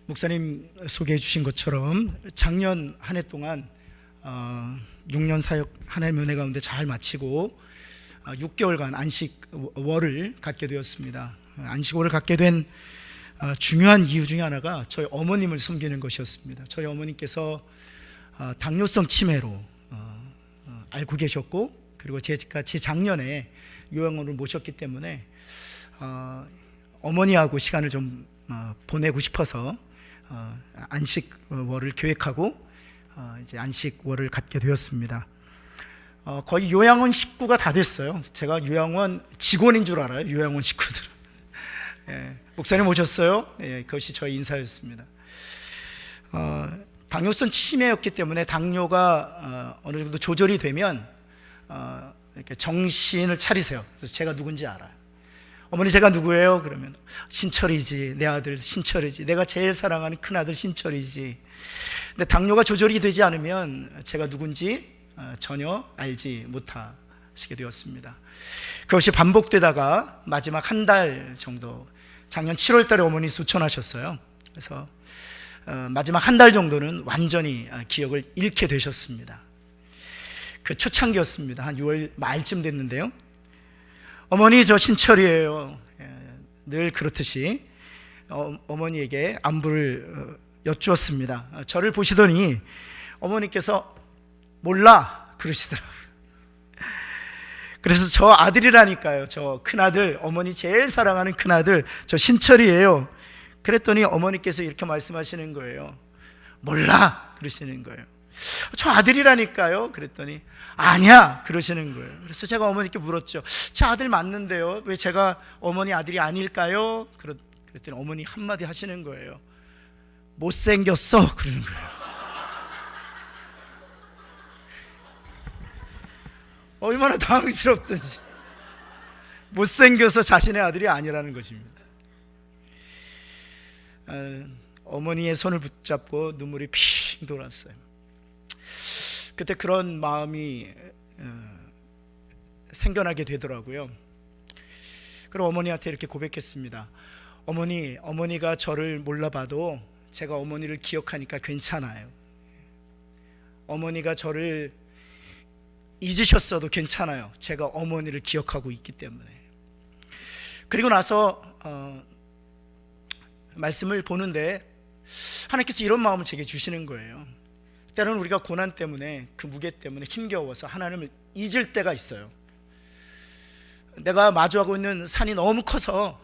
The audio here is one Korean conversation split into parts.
목사님 소개해 주신 것처럼 작년 한 해 동안 6년 사역 하나님의 은혜 가운데 잘 마치고 6개월간 안식월을 갖게 되었습니다. 안식월을 갖게 된 중요한 이유 중에 하나가 저희 어머님을 섬기는 것이었습니다. 저희 어머님께서 당뇨성 치매로 알고 계셨고, 그리고 제가 재작년에 요양원을 모셨기 때문에 어머니하고 시간을 좀 보내고 싶어서 안식월을 계획하고 이제 안식월을 갖게 되었습니다. 거의 요양원 식구가 다 됐어요. 제가 요양원 직원인 줄 알아요. 요양원 식구들. 목사님 오셨어요? 그것이 저희 인사였습니다. 당뇨성 치매였기 때문에 당뇨가 어느 정도 조절이 되면 이렇게 정신을 차리세요. 그래서 제가 누군지 알아요. 어머니 제가 누구예요? 그러면 신철이지, 내 아들 신철이지, 내가 제일 사랑하는 큰아들 신철이지. 근데 당뇨가 조절이 되지 않으면 제가 누군지 전혀 알지 못하시게 되었습니다. 그것이 반복되다가 마지막 한 달 정도, 작년 7월 달에 어머니 소천하셨어요. 그래서 마지막 한 달 정도는 완전히 기억을 잃게 되셨습니다. 그 초창기였습니다. 한 6월 말쯤 됐는데요. 어머니 저 신철이에요. 늘 그렇듯이 어머니에게 안부를 여쭈었습니다. 저를 보시더니 어머니께서 몰라 그러시더라고요. 그래서 저 아들이라니까요. 저 큰아들, 어머니 제일 사랑하는 큰아들 저 신철이에요. 그랬더니 어머니께서 이렇게 말씀하시는 거예요. 몰라 그러시는 거예요. 저 아들이라니까요. 그랬더니 아니야 그러시는 거예요. 그래서 제가 어머니께 물었죠. 제 아들 맞는데요, 왜 제가 어머니 아들이 아닐까요? 그랬더니 어머니 한마디 하시는 거예요. 못생겼어 그러는 거예요. 얼마나 당황스럽든지. 못생겨서 자신의 아들이 아니라는 것입니다. 어머니의 손을 붙잡고 눈물이 핑 돌았어요. 그때 그런 마음이 생겨나게 되더라고요. 그럼 어머니한테 이렇게 고백했습니다. 어머니가 저를 몰라봐도 제가 어머니를 기억하니까 괜찮아요. 어머니가 저를 잊으셨어도 괜찮아요. 제가 어머니를 기억하고 있기 때문에. 그리고 나서 말씀을 보는데 하나님께서 이런 마음을 제게 주시는 거예요. 때로는 우리가 고난 때문에, 그 무게 때문에 힘겨워서 하나님을 잊을 때가 있어요. 내가 마주하고 있는 산이 너무 커서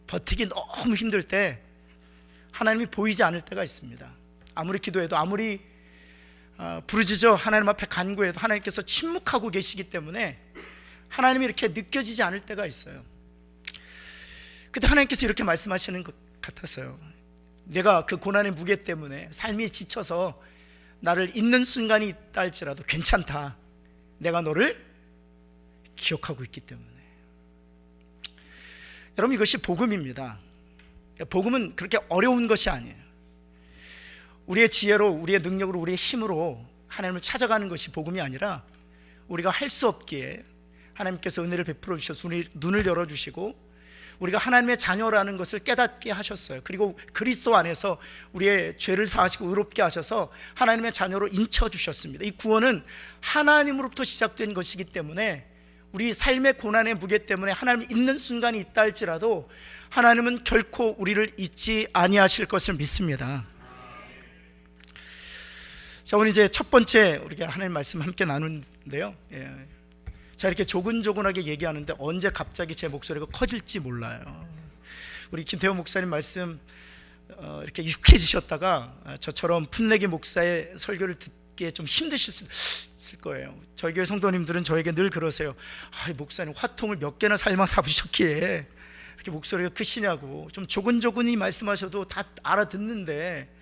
버티기 너무 힘들 때 하나님이 보이지 않을 때가 있습니다. 아무리 기도해도, 아무리 부르짖어 하나님 앞에 간구해도 하나님께서 침묵하고 계시기 때문에 하나님이 이렇게 느껴지지 않을 때가 있어요. 그때 하나님께서 이렇게 말씀하시는 것 같았어요. 내가 그 고난의 무게 때문에 삶이 지쳐서 나를 잊는 순간이 있다 할지라도 괜찮다. 내가 너를 기억하고 있기 때문에. 여러분, 이것이 복음입니다. 복음은 그렇게 어려운 것이 아니에요. 우리의 지혜로, 우리의 능력으로, 우리의 힘으로 하나님을 찾아가는 것이 복음이 아니라, 우리가 할 수 없기에 하나님께서 은혜를 베풀어 주셔서 눈을 열어주시고 우리가 하나님의 자녀라는 것을 깨닫게 하셨어요. 그리고 그리스도 안에서 우리의 죄를 사하시고 의롭게 하셔서 하나님의 자녀로 인쳐주셨습니다. 이 구원은 하나님으로부터 시작된 것이기 때문에 우리 삶의 고난의 무게 때문에 하나님을 잊는 순간이 있다 할지라도 하나님은 결코 우리를 잊지 아니하실 것을 믿습니다. 자, 오늘 이제 첫 번째 우리가 하나님 말씀 함께 나누는데요. 자, 이렇게 조근조근하게 얘기하는데 언제 갑자기 제 목소리가 커질지 몰라요. 우리 김태호 목사님 말씀 이렇게 익숙해지셨다가 저처럼 풋내기 목사의 설교를 듣기에 좀 힘드실 수 있을 거예요. 저희 교회 성도님들은 저에게 늘 그러세요. 목사님 화통을 몇 개나 삶아 잡으셨기에 이렇게 목소리가 크시냐고. 좀 조근조근히 말씀하셔도 다 알아듣는데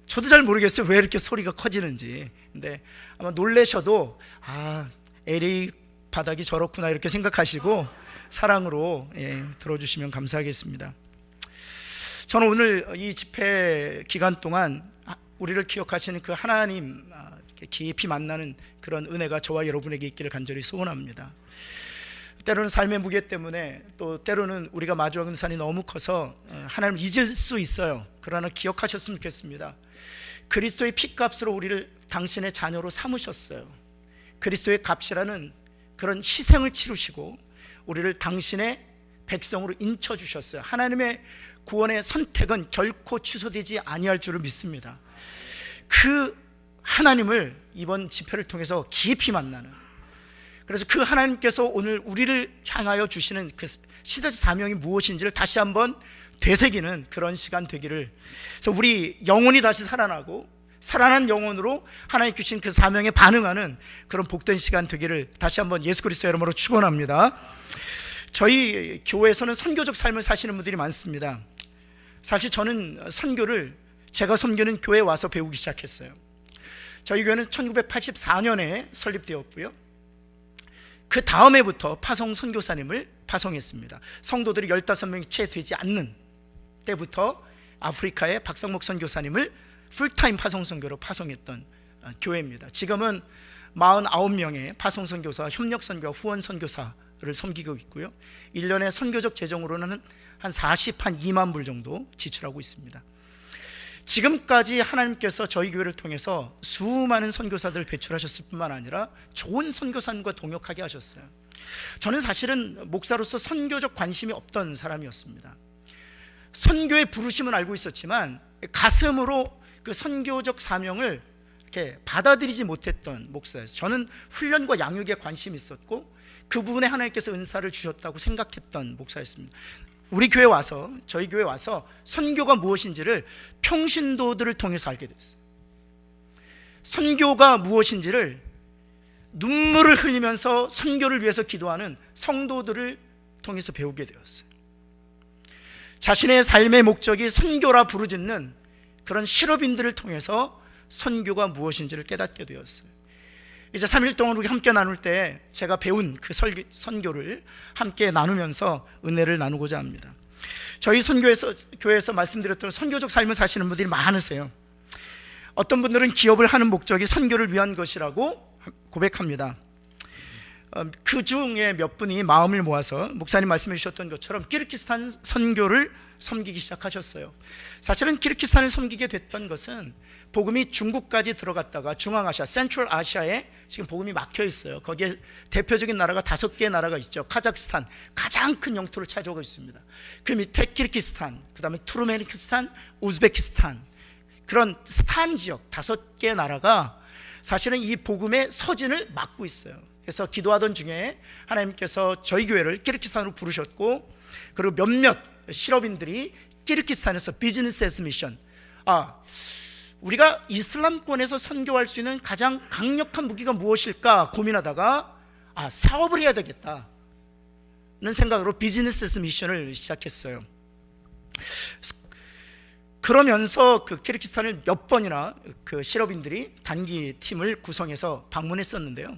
저도 잘 모르겠어요, 왜 이렇게 소리가 커지는지. 근데 아마 놀라셔도 LA 바닥이 저렇구나 이렇게 생각하시고 사랑으로 들어주시면 감사하겠습니다. 저는 오늘 이 집회 기간 동안 우리를 기억하시는 그 하나님 깊이 만나는 그런 은혜가 저와 여러분에게 있기를 간절히 소원합니다. 때로는 삶의 무게 때문에, 또 때로는 우리가 마주하는 산이 너무 커서 하나님을 잊을 수 있어요. 그러나 기억하셨으면 좋겠습니다. 그리스도의 피값으로 우리를 당신의 자녀로 삼으셨어요. 그리스도의 값이라는 그런 희생을 치르시고 우리를 당신의 백성으로 인쳐주셨어요. 하나님의 구원의 선택은 결코 취소되지 아니할 줄을 믿습니다. 그 하나님을 이번 집회를 통해서 깊이 만나는, 그래서 그 하나님께서 오늘 우리를 향하여 주시는 그 시대적 사명이 무엇인지를 다시 한번 되새기는 그런 시간 되기를, 그래서 우리 영혼이 다시 살아나고 살아난 영혼으로 하나님 주신 그 사명에 반응하는 그런 복된 시간 되기를 다시 한번 예수 그리스도의 이름으로 축원합니다. 저희 교회에서는 선교적 삶을 사시는 분들이 많습니다. 사실 저는 선교를 제가 섬기는 교회에 와서 배우기 시작했어요. 저희 교회는 1984년에 설립되었고요, 그 다음 해부터 파송 선교사님을 파송했습니다. 성도들이 15명이 채 되지 않는 때부터 아프리카의 박상목 선교사님을 풀타임 파송 선교로 파송했던 교회입니다. 지금은 49명의 파송 선교사, 협력 선교사, 후원 선교사를 섬기고 있고요, 1년에 선교적 재정으로는 한 2만 불 정도 지출하고 있습니다. 지금까지 하나님께서 저희 교회를 통해서 수많은 선교사들을 배출하셨을 뿐만 아니라 좋은 선교사님과 동역하게 하셨어요. 저는 사실은 목사로서 선교적 관심이 없던 사람이었습니다. 선교의 부르심은 알고 있었지만 가슴으로 그 선교적 사명을 이렇게 받아들이지 못했던 목사였어요. 저는 훈련과 양육에 관심이 있었고 그 부분에 하나님께서 은사를 주셨다고 생각했던 목사였습니다. 우리 교회 와서, 저희 교회 와서 선교가 무엇인지를 평신도들을 통해서 알게 됐어요. 선교가 무엇인지를 눈물을 흘리면서 선교를 위해서 기도하는 성도들을 통해서 배우게 되었어요. 자신의 삶의 목적이 선교라 부르짖는 그런 실업인들을 통해서 선교가 무엇인지를 깨닫게 되었어요. 이제 3일 동안 우리 함께 나눌 때 제가 배운 그 선교를 함께 나누면서 은혜를 나누고자 합니다. 저희 교회에서 말씀드렸던 선교적 삶을 사시는 분들이 많으세요. 어떤 분들은 기업을 하는 목적이 선교를 위한 것이라고 고백합니다. 그 중에 몇 분이 마음을 모아서 목사님 말씀해 주셨던 것처럼 키르기스탄 선교를 섬기기 시작하셨어요. 사실은 키르기스탄을 섬기게 됐던 것은 복음이 중국까지 들어갔다가 중앙아시아, 센트럴 아시아에 지금 복음이 막혀 있어요. 거기에 대표적인 나라가 5개의 나라가 있죠. 카자흐스탄, 가장 큰 영토를 차지하고 있습니다. 그 밑에 키르기스탄, 그 다음에 투르메니키스탄, 우즈베키스탄, 그런 스탄 지역 5개의 나라가 사실은 이 복음의 서진을 막고 있어요. 그래서 기도하던 중에 하나님께서 저희 교회를 키르기스탄으로 부르셨고, 그리고 몇몇 실업인들이 키르기스탄에서 비즈니스 애스 미션, 우리가 이슬람권에서 선교할 수 있는 가장 강력한 무기가 무엇일까 고민하다가 사업을 해야 되겠다는 생각으로 비즈니스 애스 미션을 시작했어요. 그러면서 그 키르기스탄을 몇 번이나 그 실업인들이 단기 팀을 구성해서 방문했었는데요,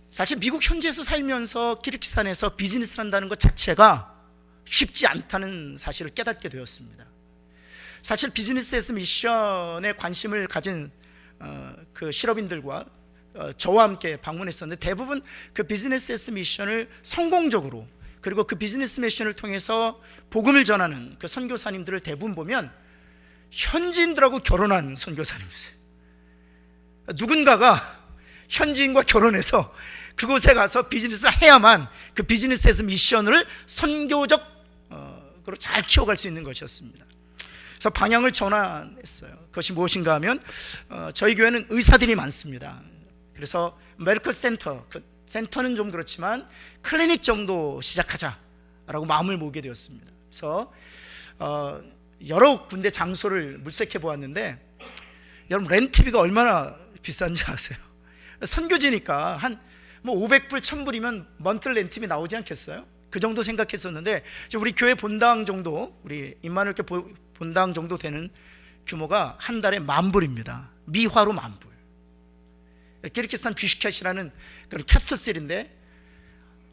사실 미국 현지에서 살면서 키르기스탄에서 비즈니스를 한다는 것 자체가 쉽지 않다는 사실을 깨닫게 되었습니다. 사실 비즈니스 애스 미션에 관심을 가진 그 실업인들과 저와 함께 방문했었는데, 대부분 그 비즈니스 애스 미션을 성공적으로, 그리고 그 비즈니스 미션을 통해서 복음을 전하는 그 선교사님들을 대부분 보면 현지인들하고 결혼한 선교사님이세요. 누군가가 현지인과 결혼해서 그곳에 가서 비즈니스를 해야만 그 비즈니스 애스 미션을 선교적으로 잘 키워갈 수 있는 것이었습니다. 그래서 방향을 전환했어요. 그것이 무엇인가 하면 저희 교회는 의사들이 많습니다. 그래서 메디컬 센터, 그 센터는 좀 그렇지만 클리닉 정도 시작하자라고 마음을 모으게 되었습니다. 그래서 여러 군데 장소를 물색해 보았는데, 여러분 렌트비가 얼마나 비싼지 아세요? 선교지니까 한 500불, 1000불이면 먼틀 렌트비 나오지 않겠어요? 그 정도 생각했었는데, 우리 교회 본당 정도, 우리 임마누엘 교회 본당 정도 되는 규모가 한 달에 10,000불입니다. 미화로 10,000불. 키르기스탄 비슈켓이라는 그런 캡슐셀인데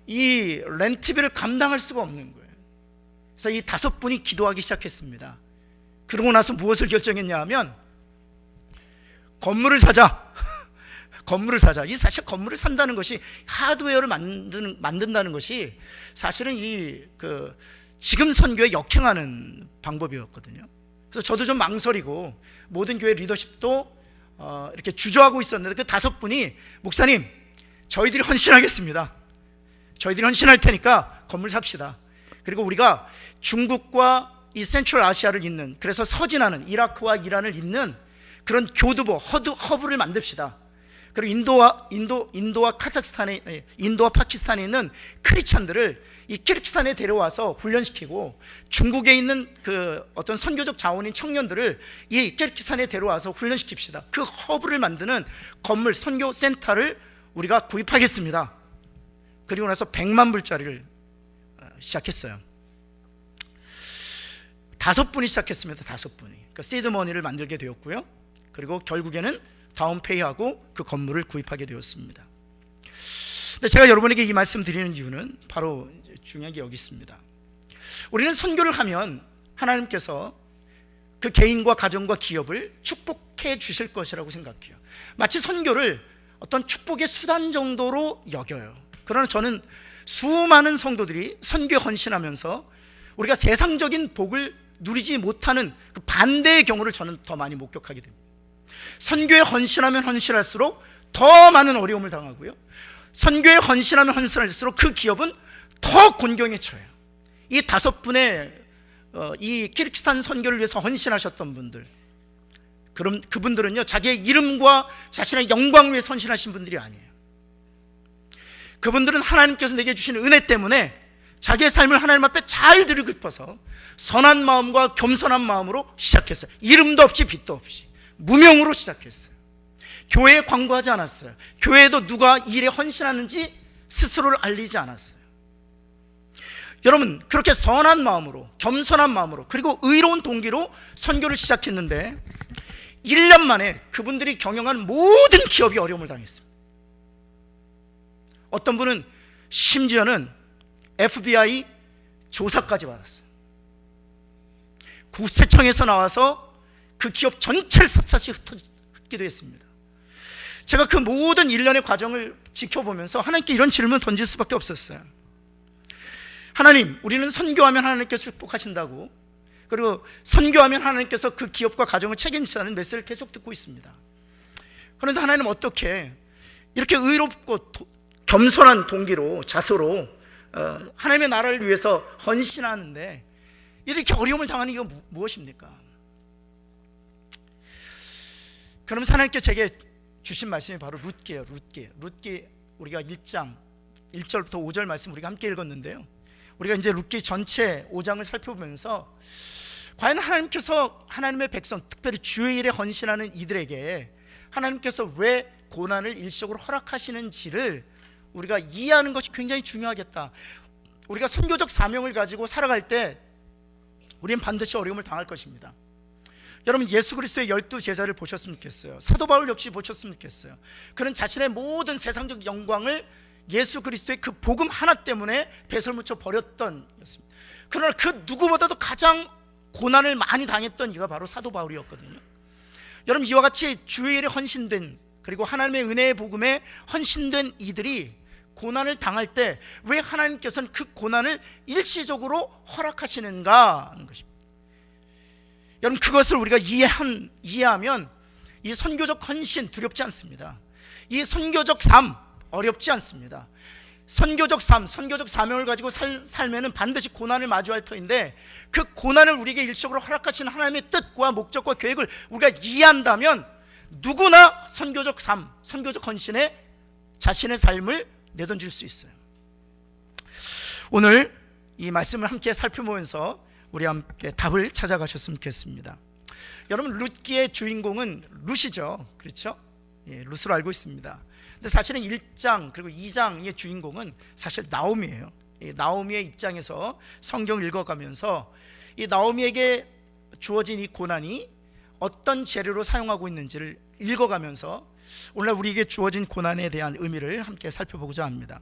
이 렌트비를 감당할 수가 없는 거예요. 그래서 이 5분이 기도하기 시작했습니다. 그러고 나서 무엇을 결정했냐 하면 건물을 사자. 건물을 사자. 이 사실 건물을 산다는 것이, 하드웨어를 만든다는 것이 사실은 지금 선교에 역행하는 방법이었거든요. 그래서 저도 좀 망설이고 모든 교회 리더십도 이렇게 주저하고 있었는데, 그 5분이 목사님, 저희들이 헌신하겠습니다. 저희들이 헌신할 테니까 건물 삽시다. 그리고 우리가 중국과 이 센트럴 아시아를 잇는, 그래서 서진하는 이라크와 이란을 잇는 그런 교두보, 허브를 만듭시다. 그리고 인도와 파키스탄에 있는 크리스찬들을 이 키르기스탄에 데려와서 훈련시키고, 중국에 있는 그 어떤 선교적 자원인 청년들을 이 키르기스탄에 데려와서 훈련시킵시다. 그 허브를 만드는 건물, 선교 센터를 우리가 구입하겠습니다. 그리고 나서 100만 불짜리를 시작했어요. 5분이 시작했습니다. 5분이. 그러니까 시드머니를 만들게 되었고요. 그리고 결국에는 다운페이하고 그 건물을 구입하게 되었습니다. 근데 제가 여러분에게 이 말씀 드리는 이유는 바로 중요한 게 여기 있습니다. 우리는 선교를 하면 하나님께서 그 개인과 가정과 기업을 축복해 주실 것이라고 생각해요. 마치 선교를 어떤 축복의 수단 정도로 여겨요. 그러나 저는 수많은 성도들이 선교에 헌신하면서 우리가 세상적인 복을 누리지 못하는 그 반대의 경우를 저는 더 많이 목격하게 됩니다. 선교에 헌신하면 헌신할수록 더 많은 어려움을 당하고요, 선교에 헌신하면 헌신할수록 그 기업은 더 곤경에 처해요. 이 5분의 이 키르기스탄 선교를 위해서 헌신하셨던 분들, 그럼 그분들은요, 자기의 이름과 자신의 영광을 위해 헌신하신 분들이 아니에요. 그분들은 하나님께서 내게 주신 은혜 때문에 자기의 삶을 하나님 앞에 잘 드리고 싶어서 선한 마음과 겸손한 마음으로 시작했어요. 이름도 없이 빚도 없이 무명으로 시작했어요. 교회에 광고하지 않았어요. 교회에도 누가 일에 헌신하는지 스스로를 알리지 않았어요. 여러분, 그렇게 선한 마음으로, 겸손한 마음으로, 그리고 의로운 동기로 선교를 시작했는데 1년 만에 그분들이 경영한 모든 기업이 어려움을 당했습니다. 어떤 분은 심지어는 FBI 조사까지 받았어요. 국세청에서 나와서 그 기업 전체를 샅샅이 흩기도 했습니다. 제가 그 모든 1년의 과정을 지켜보면서 하나님께 이런 질문을 던질 수밖에 없었어요. 하나님, 우리는 선교하면 하나님께서 축복하신다고, 그리고 선교하면 하나님께서 그 기업과 가정을 책임지라는 메시지를 계속 듣고 있습니다. 그런데 하나님, 어떻게 이렇게 의롭고 겸손한 동기로, 자소로 하나님의 나라를 위해서 헌신하는데 이렇게 어려움을 당하는 이유가 무엇입니까? 그러면서 하나님께 제게 주신 말씀이 바로 룻기예요. 룻기 우리가 1장 1절부터 5절 말씀 우리가 함께 읽었는데요, 우리가 이제 룻기 전체 5장을 살펴보면서 과연 하나님께서 하나님의 백성, 특별히 주의 일에 헌신하는 이들에게 하나님께서 왜 고난을 일시적으로 허락하시는지를 우리가 이해하는 것이 굉장히 중요하겠다. 우리가 선교적 사명을 가지고 살아갈 때 우리는 반드시 어려움을 당할 것입니다. 여러분, 예수 그리스도의 12제자를 보셨으면 좋겠어요. 사도 바울 역시 보셨으면 좋겠어요. 그는 자신의 모든 세상적 영광을 예수 그리스도의 그 복음 하나 때문에 배설무쳐 버렸던 였습니다. 그러나 그 누구보다도 가장 고난을 많이 당했던 이가 바로 사도 바울이었거든요. 여러분, 이와 같이 주의 일에 헌신된, 그리고 하나님의 은혜의 복음에 헌신된 이들이 고난을 당할 때 왜 하나님께서는 그 고난을 일시적으로 허락하시는가 하는 것입니다. 여러분, 그것을 우리가 이해하면 이 선교적 헌신 두렵지 않습니다. 이 선교적 삶 어렵지 않습니다. 선교적 삶, 선교적 사명을 가지고 살면은 반드시 고난을 마주할 터인데, 그 고난을 우리에게 일시적으로 허락하신 하나님의 뜻과 목적과 계획을 우리가 이해한다면 누구나 선교적 삶, 선교적 헌신에 자신의 삶을 내던질 수 있어요. 오늘 이 말씀을 함께 살펴보면서 우리 함께 답을 찾아가셨으면 좋겠습니다. 여러분, 룻기의 주인공은 룻이죠. 그렇죠? 예, 룻으로 알고 있습니다. 근데 사실은 1장 그리고 2장의 주인공은 사실 나오미예요. 이 나오미의 입장에서 성경을 읽어가면서 이 나오미에게 주어진 이 고난이 어떤 재료로 사용하고 있는지를 읽어가면서 오늘날 우리에게 주어진 고난에 대한 의미를 함께 살펴보고자 합니다.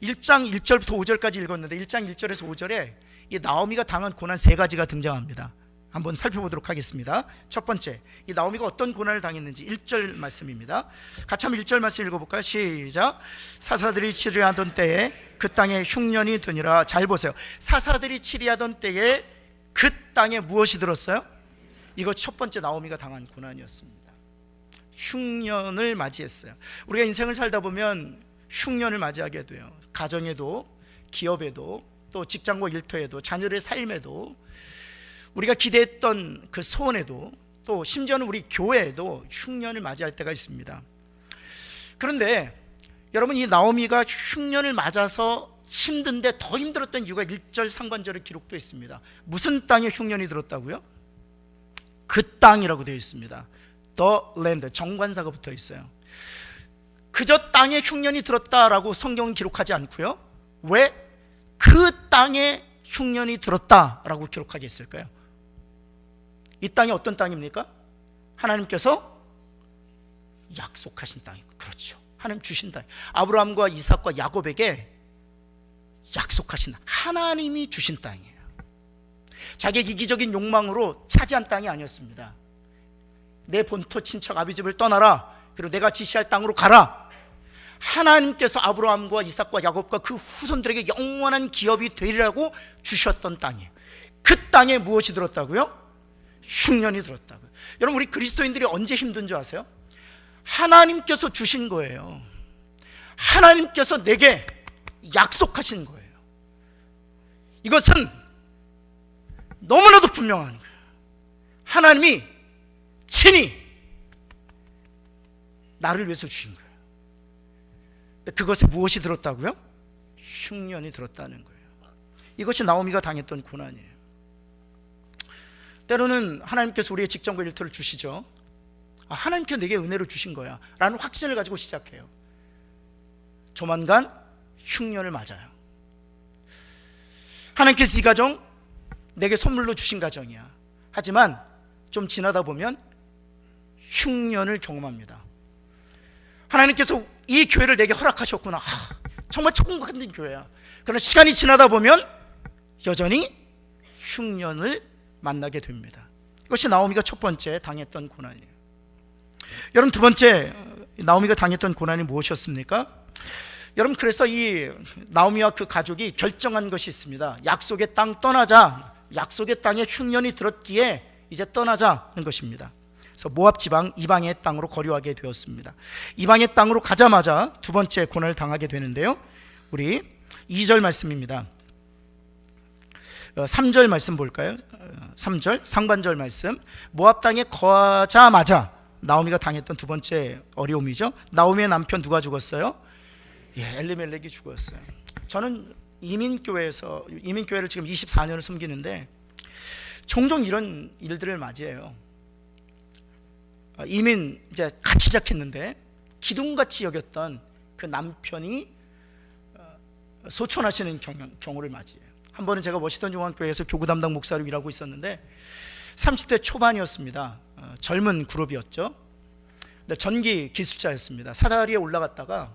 1장 1절부터 5절까지 읽었는데 1장 1절에서 5절에 이 나오미가 당한 고난 3가지가 등장합니다. 한번 살펴보도록 하겠습니다. 첫 번째, 이 나오미가 어떤 고난을 당했는지 1절 말씀입니다. 같이 한번 1절 말씀 읽어볼까요? 시작. 사사들이 치리하던 때에 그 땅에 흉년이 드니라. 잘 보세요. 사사들이 치리하던 때에 그 땅에 무엇이 들었어요? 이거 첫 번째 나오미가 당한 고난이었습니다. 흉년을 맞이했어요. 우리가 인생을 살다 보면 흉년을 맞이하게 돼요. 가정에도, 기업에도, 또 직장과 일터에도, 자녀의 삶에도, 우리가 기대했던 그 소원에도, 또 심지어는 우리 교회에도 흉년을 맞이할 때가 있습니다. 그런데 여러분, 이 나오미가 흉년을 맞아서 힘든데 더 힘들었던 이유가 1절 상반절의 기록도 있습니다. 무슨 땅에 흉년이 들었다고요? 그 땅이라고 되어 있습니다. The land, 정관사가 붙어 있어요. 그저 땅에 흉년이 들었다라고 성경은 기록하지 않고요. 왜 그 땅에 흉년이 들었다라고 기록하게 했을까요? 이 땅이 어떤 땅입니까? 하나님께서 약속하신 땅이고, 그렇죠. 하나님 주신 땅. 아브라함과 이삭과 야곱에게 약속하신 땅, 하나님이 주신 땅이에요. 자기의 이기적인 욕망으로 차지한 땅이 아니었습니다. 내 본토 친척 아비집을 떠나라, 그리고 내가 지시할 땅으로 가라. 하나님께서 아브라함과 이삭과 야곱과 그 후손들에게 영원한 기업이 되리라고 주셨던 땅이에요. 그 땅에 무엇이 들었다고요? 흉년이 들었다고요. 여러분, 우리 그리스도인들이 언제 힘든 줄 아세요? 하나님께서 주신 거예요. 하나님께서 내게 약속하신 거예요. 이것은 너무나도 분명한 거예요. 하나님이 친히 나를 위해서 주신 거예요. 그것에 무엇이 들었다고요? 흉년이 들었다는 거예요. 이것이 나오미가 당했던 고난이에요. 때로는 하나님께서 우리의 직장과 일터를 주시죠. 하나님께서 내게 은혜로 주신 거야 라는 확신을 가지고 시작해요. 조만간 흉년을 맞아요. 하나님께서 이 가정 내게 선물로 주신 가정이야. 하지만 좀 지나다 보면 흉년을 경험합니다. 하나님께서 이 교회를 내게 허락하셨구나. 정말 천국 같은 교회야. 그러나 시간이 지나다 보면 여전히 흉년을 만나게 됩니다. 이것이 나오미가 첫 번째 당했던 고난이에요. 여러분, 두 번째 나오미가 당했던 고난이 무엇이었습니까? 여러분, 그래서 이 나오미와 그 가족이 결정한 것이 있습니다. 약속의 땅 떠나자. 약속의 땅에 흉년이 들었기에 이제 떠나자는 것입니다. 그래서 모압 지방 이방의 땅으로 거류하게 되었습니다. 이방의 땅으로 가자마자 두 번째 고난을 당하게 되는데요. 우리 2절 말씀입니다. 3절 말씀 볼까요? 3절 상반절 말씀. 모압 땅에 거하자마자 나오미가 당했던 두 번째 어려움이죠. 나오미의 남편 누가 죽었어요? 엘리멜렉이 죽었어요. 저는 이민교회를 지금 24년을 섬기는데 종종 이런 일들을 맞이해요. 이민 이제 같이 시작했는데 기둥같이 여겼던 그 남편이 소천하시는 경우를 맞이해요. 한 번은 제가 워싱턴 중앙교회에서 교구 담당 목사로 일하고 있었는데 30대 초반이었습니다. 젊은 그룹이었죠. 근데 전기 기술자였습니다. 사다리에 올라갔다가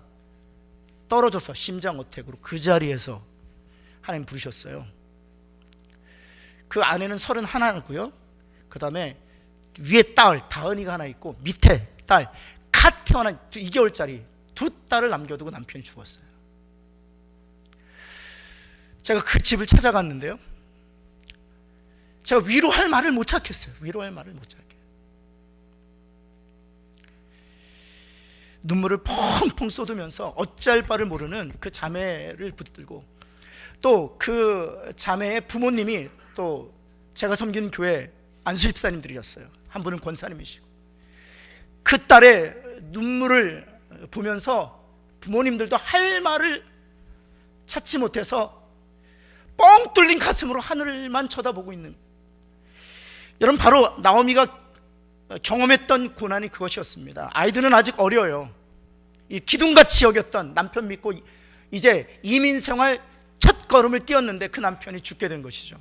떨어져서 심장 어택으로 그 자리에서 하나님 부르셨어요. 그 아내는 31이고요. 그 다음에 위에 딸 다은이가 하나 있고 밑에 딸 갓 태어난 2개월짜리 두 딸을 남겨두고 남편이 죽었어요. 제가 그 집을 찾아갔는데요, 제가 위로할 말을 못 찾겠어요. 위로할 말을 못 찾게. 눈물을 펑펑 쏟으면서 어찌할 바를 모르는 그 자매를 붙들고, 또 그 자매의 부모님이 또 제가 섬기는 교회 안수 집사님들이었어요. 한 분은 권사님이시고, 그 딸의 눈물을 보면서 부모님들도 할 말을 찾지 못해서 뻥 뚫린 가슴으로 하늘만 쳐다보고 있는, 여러분, 바로 나오미가 경험했던 고난이 그것이었습니다. 아이들은 아직 어려요. 이 기둥같이 여겼던 남편 믿고 이제 이민 생활 첫 걸음을 띄었는데 그 남편이 죽게 된 것이죠.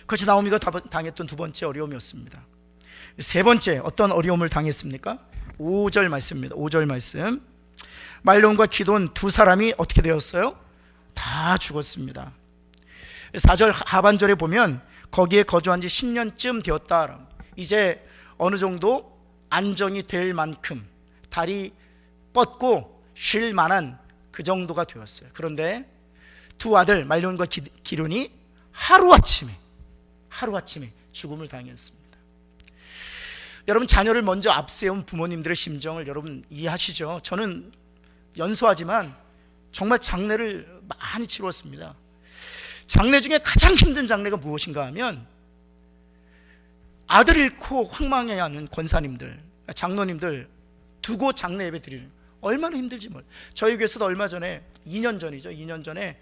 그것이 나오미가 당했던 두 번째 어려움이었습니다. 세 번째 어떤 어려움을 당했습니까? 5절 말씀입니다. 5절 말씀. 말론과 기돈 두 사람이 어떻게 되었어요? 다 죽었습니다. 4절 하반절에 보면 거기에 거주한 지 10년쯤 되었다. 이제 어느 정도 안정이 될 만큼 다리 뻗고 쉴 만한 그 정도가 되었어요. 그런데 두 아들 말론과 기륜이 하루아침에 죽음을 당했습니다. 여러분, 자녀를 먼저 앞세운 부모님들의 심정을 여러분 이해하시죠? 저는 연소하지만 정말 장례를 많이 치렀습니다. 장례 중에 가장 힘든 장례가 무엇인가 하면 아들 잃고 황망해하는 권사님들, 장로님들 두고 장례 예배 드리는, 얼마나 힘들지 몰라요. 저희 교회에서도 얼마 전에 2년 전에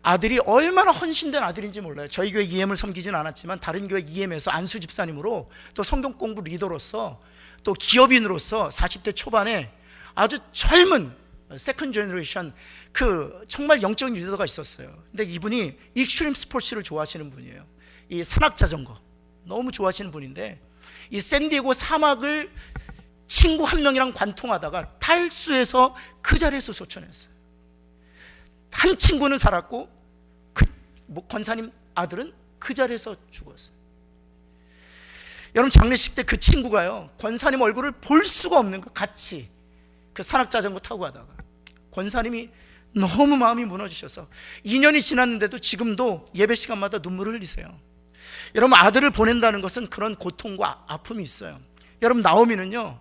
아들이 얼마나 헌신된 아들인지 몰라요. 저희 교회 EM을 섬기진 않았지만 다른 교회 EM에서 안수 집사님으로 또 성경 공부 리더로서 또 기업인으로서 40대 초반에 아주 젊은 세컨 제너레이션 그 정말 영적인 리더가 있었어요. 근데 이분이 익스트림 스포츠를 좋아하시는 분이에요. 이 산악 자전거 너무 좋아하시는 분인데 이 샌디에고 사막을 친구 한 명이랑 관통하다가 탈수해서 그 자리에서 소천했어요. 한 친구는 살았고 그 권사님 아들은 그 자리에서 죽었어요. 여러분, 장례식 때 그 친구가요, 권사님 얼굴을 볼 수가 없는 거, 같이 그 산악 자전거 타고 가다가 권사님이 너무 마음이 무너지셔서 2년이 지났는데도 지금도 예배 시간마다 눈물을 흘리세요. 여러분, 아들을 보낸다는 것은 그런 고통과 아픔이 있어요. 여러분, 나오미는요,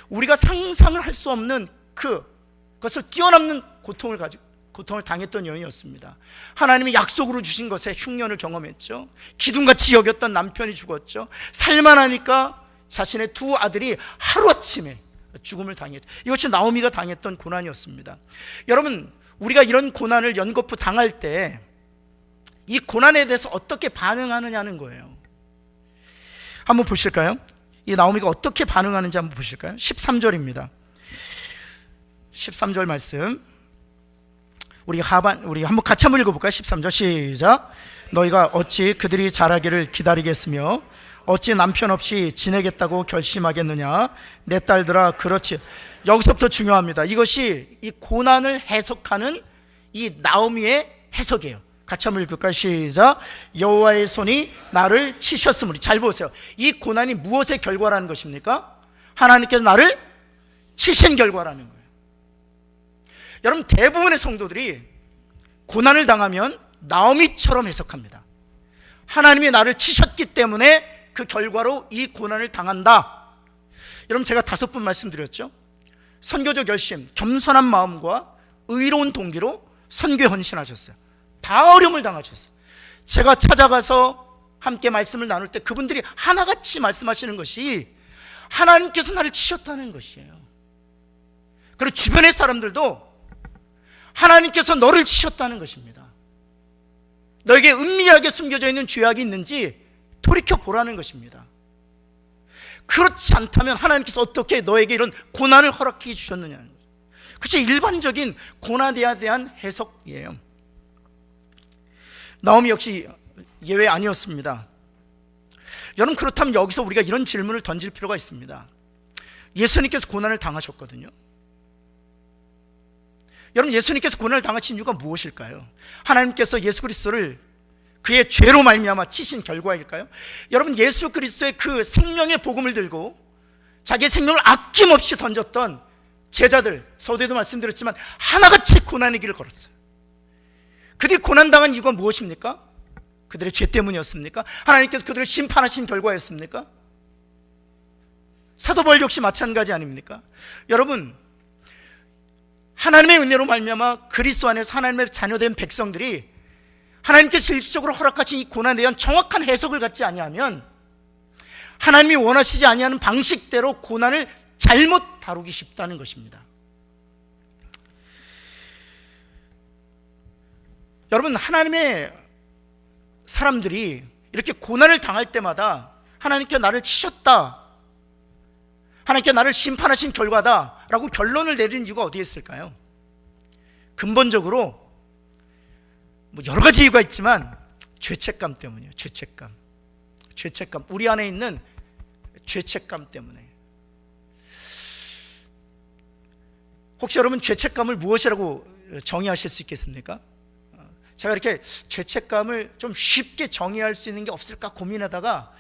우리가 상상을 할 수 없는 그것을 뛰어넘는 고통을 당했던 여인이었습니다. 하나님이 약속으로 주신 것에 흉년을 경험했죠. 기둥같이 여겼던 남편이 죽었죠. 살만하니까 자신의 두 아들이 하루아침에 죽음을 당했죠. 이것이 나오미가 당했던 고난이었습니다. 여러분, 우리가 이런 고난을 연거푸 당할 때 이 고난에 대해서 어떻게 반응하느냐는 거예요. 한번 보실까요? 이 나오미가 어떻게 반응하는지 한번 보실까요? 13절입니다. 13절 말씀 우리 한번 같이 한번 읽어볼까요? 13절 시작. 너희가 어찌 그들이 자라기를 기다리겠으며 어찌 남편 없이 지내겠다고 결심하겠느냐? 내 딸들아, 그렇지. 여기서부터 중요합니다. 이것이 이 고난을 해석하는 이 나오미의 해석이에요. 같이 한번 읽을까요? 시작. 여호와의 손이 나를 치셨으므로. 잘 보세요. 이 고난이 무엇의 결과라는 것입니까? 하나님께서 나를 치신 결과라는 거예요. 여러분, 대부분의 성도들이 고난을 당하면 나오미처럼 해석합니다. 하나님이 나를 치셨기 때문에 그 결과로 이 고난을 당한다. 여러분, 제가 5번 말씀드렸죠. 선교적 열심, 겸손한 마음과 의로운 동기로 선교에 헌신하셨어요. 다 어려움을 당하셨어요. 제가 찾아가서 함께 말씀을 나눌 때 그분들이 하나같이 말씀하시는 것이 하나님께서 나를 치셨다는 것이에요. 그리고 주변의 사람들도 하나님께서 너를 치셨다는 것입니다. 너에게 은밀하게 숨겨져 있는 죄악이 있는지 돌이켜보라는 것입니다. 그렇지 않다면 하나님께서 어떻게 너에게 이런 고난을 허락해 주셨느냐는 거죠. 그것이 일반적인 고난에 대한 해석이에요. 나오미 역시 예외 아니었습니다. 여러분, 그렇다면 여기서 우리가 이런 질문을 던질 필요가 있습니다. 예수님께서 고난을 당하셨거든요. 여러분, 예수님께서 고난을 당하신 이유가 무엇일까요? 하나님께서 예수 그리스도를 그의 죄로 말미암아 치신 결과일까요? 여러분, 예수 그리스도의 그 생명의 복음을 들고 자기의 생명을 아낌없이 던졌던 제자들, 서두에도 말씀드렸지만 하나같이 고난의 길을 걸었어요. 그들이 고난당한 이유가 무엇입니까? 그들의 죄 때문이었습니까? 하나님께서 그들을 심판하신 결과였습니까? 사도 바울 역시 마찬가지 아닙니까? 여러분, 하나님의 은혜로 말미암아 그리스도 안에서 하나님의 자녀된 백성들이 하나님께서 실질적으로 허락하신 이 고난에 대한 정확한 해석을 갖지 아니하면 하나님이 원하시지 아니하는 방식대로 고난을 잘못 다루기 쉽다는 것입니다. 여러분, 하나님의 사람들이 이렇게 고난을 당할 때마다 하나님께 나를 치셨다, 하나님께 나를 심판하신 결과다 라고 결론을 내리는 이유가 어디에 있을까요? 근본적으로 여러 가지 이유가 있지만 죄책감 때문이에요. 죄책감, 우리 안에 있는 죄책감 때문에. 혹시 여러분 죄책감을 무엇이라고 정의하실 수 있겠습니까? 제가 이렇게 죄책감을 좀 쉽게 정의할 수 있는 게 없을까 고민하다가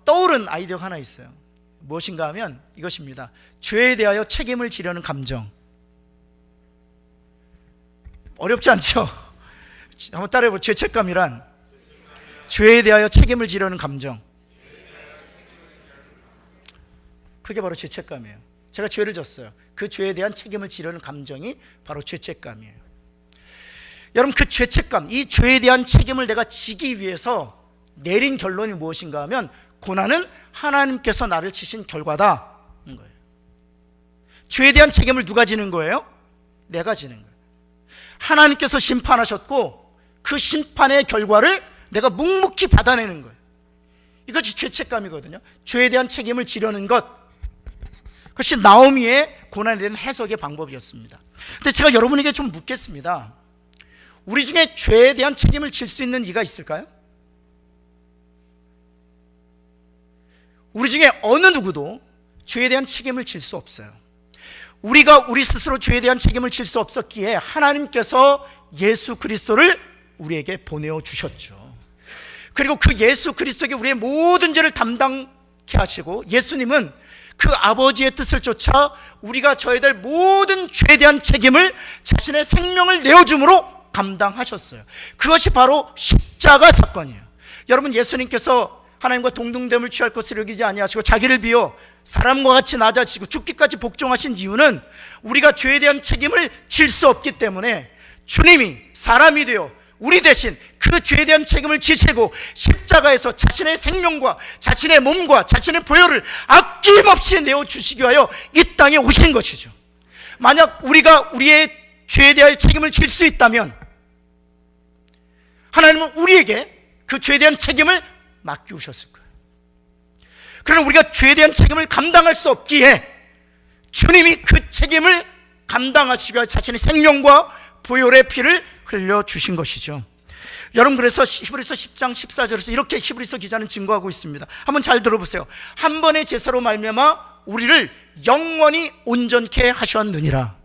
떠오른 아이디어가 하나 있어요. 무엇인가 하면 이것입니다. 죄에 대하여 책임을 지려는 감정. 어렵지 않죠? 한번 따라해보세요. 죄책감이란 죄에 대하여 책임을 지려는 감정. 그게 바로 죄책감이에요. 제가 죄를 졌어요. 그 죄에 대한 책임을 지려는 감정이 바로 죄책감이에요. 여러분, 그 죄책감, 이 죄에 대한 책임을 내가 지기 위해서 내린 결론이 무엇인가 하면 고난은 하나님께서 나를 치신 결과다는 거예요. 죄에 대한 책임을 누가 지는 거예요? 내가 지는 거예요. 하나님께서 심판하셨고 그 심판의 결과를 내가 묵묵히 받아내는 거예요. 이것이 죄책감이거든요. 죄에 대한 책임을 지려는 것, 그것이 나오미의 고난에 대한 해석의 방법이었습니다. 근데 제가 여러분에게 좀 묻겠습니다. 우리 중에 죄에 대한 책임을 질 수 있는 이가 있을까요? 우리 중에 어느 누구도 죄에 대한 책임을 질 수 없어요. 우리가 우리 스스로 죄에 대한 책임을 질 수 없었기에 하나님께서 예수 그리스도를 우리에게 보내어 주셨죠. 그리고 그 예수 그리스도에게 우리의 모든 죄를 담당케 하시고, 예수님은 그 아버지의 뜻을 쫓아 우리가 져야 될 모든 죄에 대한 책임을 자신의 생명을 내어줌으로 감당하셨어요. 그것이 바로 십자가 사건이에요. 여러분, 예수님께서 하나님과 동등됨을 취할 것을 여기지 아니하시고 자기를 비워 사람과 같이 낮아지고 죽기까지 복종하신 이유는 우리가 죄에 대한 책임을 질 수 없기 때문에 주님이 사람이 되어 우리 대신 그 죄에 대한 책임을 지시고 십자가에서 자신의 생명과 자신의 몸과 자신의 보혈을 아낌없이 내어주시기 위하여 이 땅에 오신 것이죠. 만약 우리가 우리의 죄에 대한 책임을 질 수 있다면 하나님은 우리에게 그 죄에 대한 책임을 맡기우셨을 거예요. 그러나 우리가 죄에 대한 책임을 감당할 수 없기에 주님이 그 책임을 감당하시기 위해 자신의 생명과 보혈의 피를 흘려주신 것이죠. 여러분, 그래서 히브리서 10장 14절에서 이렇게 히브리서 기자는 증거하고 있습니다. 한번 잘 들어보세요. 한 번의 제사로 말미암아 우리를 영원히 온전케 하셨느니라.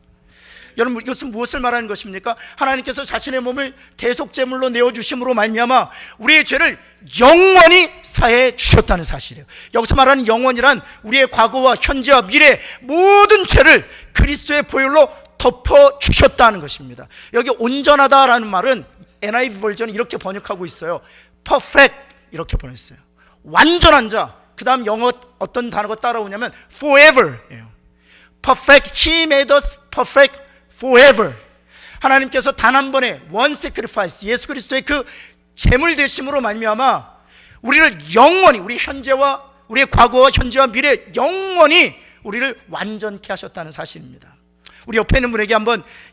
여러분, 이것은 무엇을 말하는 것입니까? 하나님께서 자신의 몸을 대속제물로 내어주심으로 말미암아 우리의 죄를 영원히 사해 주셨다는 사실이에요. 여기서 말하는 영원이란 우리의 과거와 현재와 미래 모든 죄를 그리스도의 보혈로 덮어주셨다는 것입니다. 여기 온전하다라는 말은 NIV 버전이 이렇게 번역하고 있어요. perfect 이렇게 번역했어요. 완전한 자. 그 다음 영어 어떤 단어가 따라오냐면 forever 예요. perfect, He made us perfect forever. 하나님께서 단 한 번의 one sacrifice, 예수 그리스도의 그 제물 되심으로 말미암아 우리를 영원히, 우리 현재와 우리의 과거와 현재와 미래 영원히 우리를 완전케 하셨다는 사실입니다. 우리 옆에 있는 분에게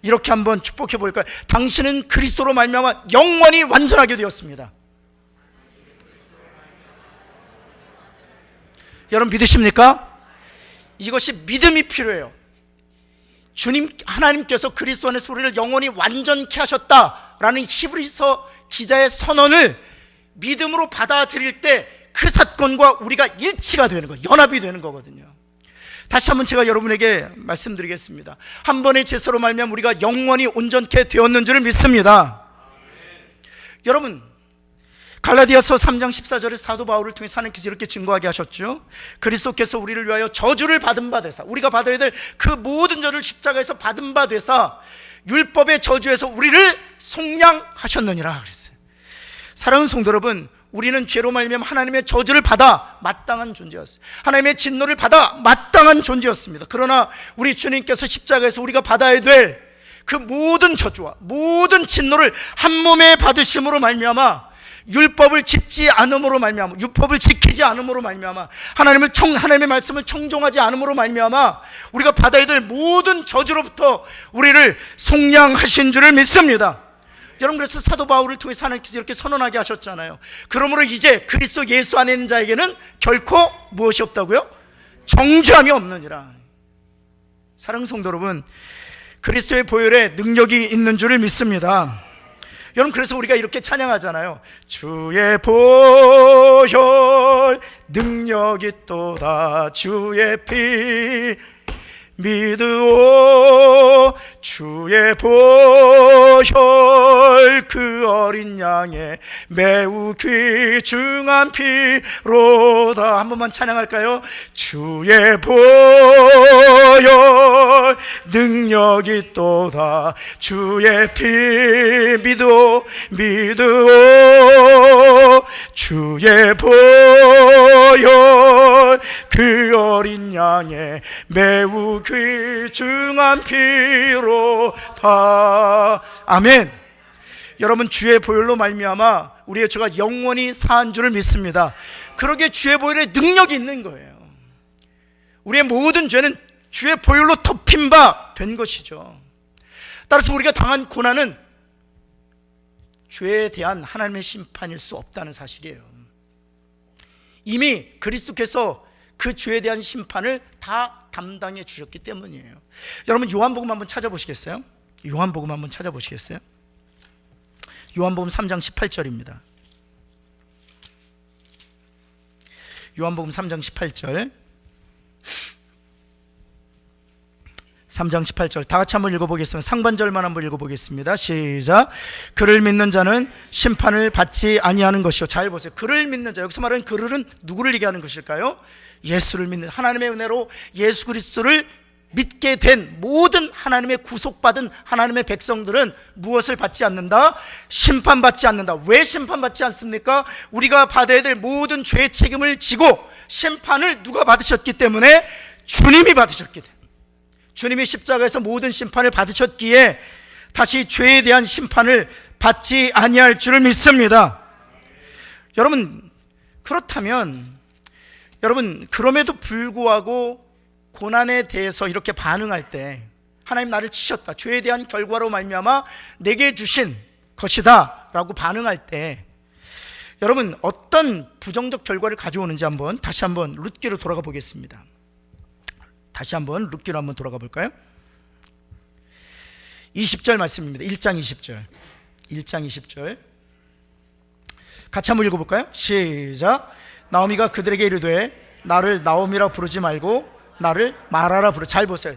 이렇게 한번 축복해 볼까요? 당신은 그리스도로 말미암아 영원히 완전하게 되었습니다. 여러분, 믿으십니까? 이것이 믿음이 필요해요. 주님, 하나님께서 그리스도 안에서 우리를 영원히 완전케 하셨다라는 히브리서 기자의 선언을 믿음으로 받아들일 때 그 사건과 우리가 일치가 되는 거예요. 연합이 되는 거거든요. 다시 한번 제가 여러분에게 말씀드리겠습니다. 한 번의 제사로 말미암아 우리가 영원히 온전케 되었는 줄 믿습니다. 여러분, 갈라디아서 3장 14절에 사도 바울을 통해 하나님께서 이렇게 증거하게 하셨죠. 그리스도께서 우리를 위하여 저주를 받은 바 되사, 우리가 받아야 될 그 모든 저를 십자가에서 받은 바 되사 율법의 저주에서 우리를 속량하셨느니라 그랬어요. 사랑하는 성도 여러분, 우리는 죄로 말미암아 하나님의 저주를 받아 마땅한 존재였어요. 하나님의 진노를 받아 마땅한 존재였습니다. 그러나 우리 주님께서 십자가에서 우리가 받아야 될 그 모든 저주와 모든 진노를 한 몸에 받으심으로 말미암아 율법을 짓지 않음으로 말미암아, 율법을 지키지 않음으로 말미암아, 하나님의 말씀을 청종하지 않음으로 말미암아 우리가 받아야 될 모든 저주로부터 우리를 속량하신 줄을 믿습니다. 여러분, 그래서 사도 바울을 통해서 하나님께서 이렇게 선언하게 하셨잖아요. 그러므로 이제 그리스도 예수 안에 있는 자에게는 결코 무엇이 없다고요? 정죄함이 없느니라. 사랑하는 성도 여러분, 그리스도의 보혈에 능력이 있는 줄을 믿습니다. 여러분, 그래서 우리가 이렇게 찬양하잖아요. 주의 보혈 능력이 있도다, 주의 피 믿으오, 주의 보혈 그 어린 양의 매우 귀중한 피로다. 한 번만 찬양할까요? 주의 보혈 능력이 또다. 주의 피 믿어 주의 보혈 그 어린 양의 매우 귀중한 피로다. 아멘. 여러분, 주의 보혈로 말미암아 우리의 죄가 영원히 사한 줄을 믿습니다. 그러기에 주의 보혈의 능력이 있는 거예요. 우리의 모든 죄는 주의 보혈로 덮인 바 된 것이죠. 따라서 우리가 당한 고난은 죄에 대한 하나님의 심판일 수 없다는 사실이에요. 이미 그리스도께서 그 죄에 대한 심판을 다 담당해 주셨기 때문이에요. 여러분, 요한복음 한번 찾아보시겠어요? 요한복음 한번 찾아보시겠어요? 요한복음 3장 18절입니다. 요한복음 3장 18절. 3장 18절 다 같이 한번 읽어보겠습니다. 상반절만 한번 읽어보겠습니다. 시작. 그를 믿는 자는 심판을 받지 아니하는 것이요. 잘 보세요. 그를 믿는 자, 여기서 말하는 그를은 누구를 얘기하는 것일까요? 예수를 믿는, 하나님의 은혜로 예수 그리스도를 믿게 된 모든 하나님의 구속받은 하나님의 백성들은 무엇을 받지 않는다? 심판받지 않는다. 왜 심판받지 않습니까? 우리가 받아야 될 모든 죄의 책임을 지고 심판을 누가 받으셨기 때문에? 주님이 받으셨기 때문에. 주님이 십자가에서 모든 심판을 받으셨기에 다시 죄에 대한 심판을 받지 아니할 줄을 믿습니다. 여러분, 그렇다면 여러분, 그럼에도 불구하고 고난에 대해서 이렇게 반응할 때, 하나님 나를 치셨다, 죄에 대한 결과로 말미암아 내게 주신 것이다 라고 반응할 때, 여러분 어떤 부정적 결과를 가져오는지 다시 한번 룻기로 돌아가 보겠습니다. 다시 한번 룻기로 한번 돌아가 볼까요? 20절 말씀입니다. 1장 20절. 1장 20절 같이 한번 읽어볼까요? 시작. 나오미가 그들에게 이르되 나를 나오미라 부르지 말고 나를 마라라 부르. 잘 보세요.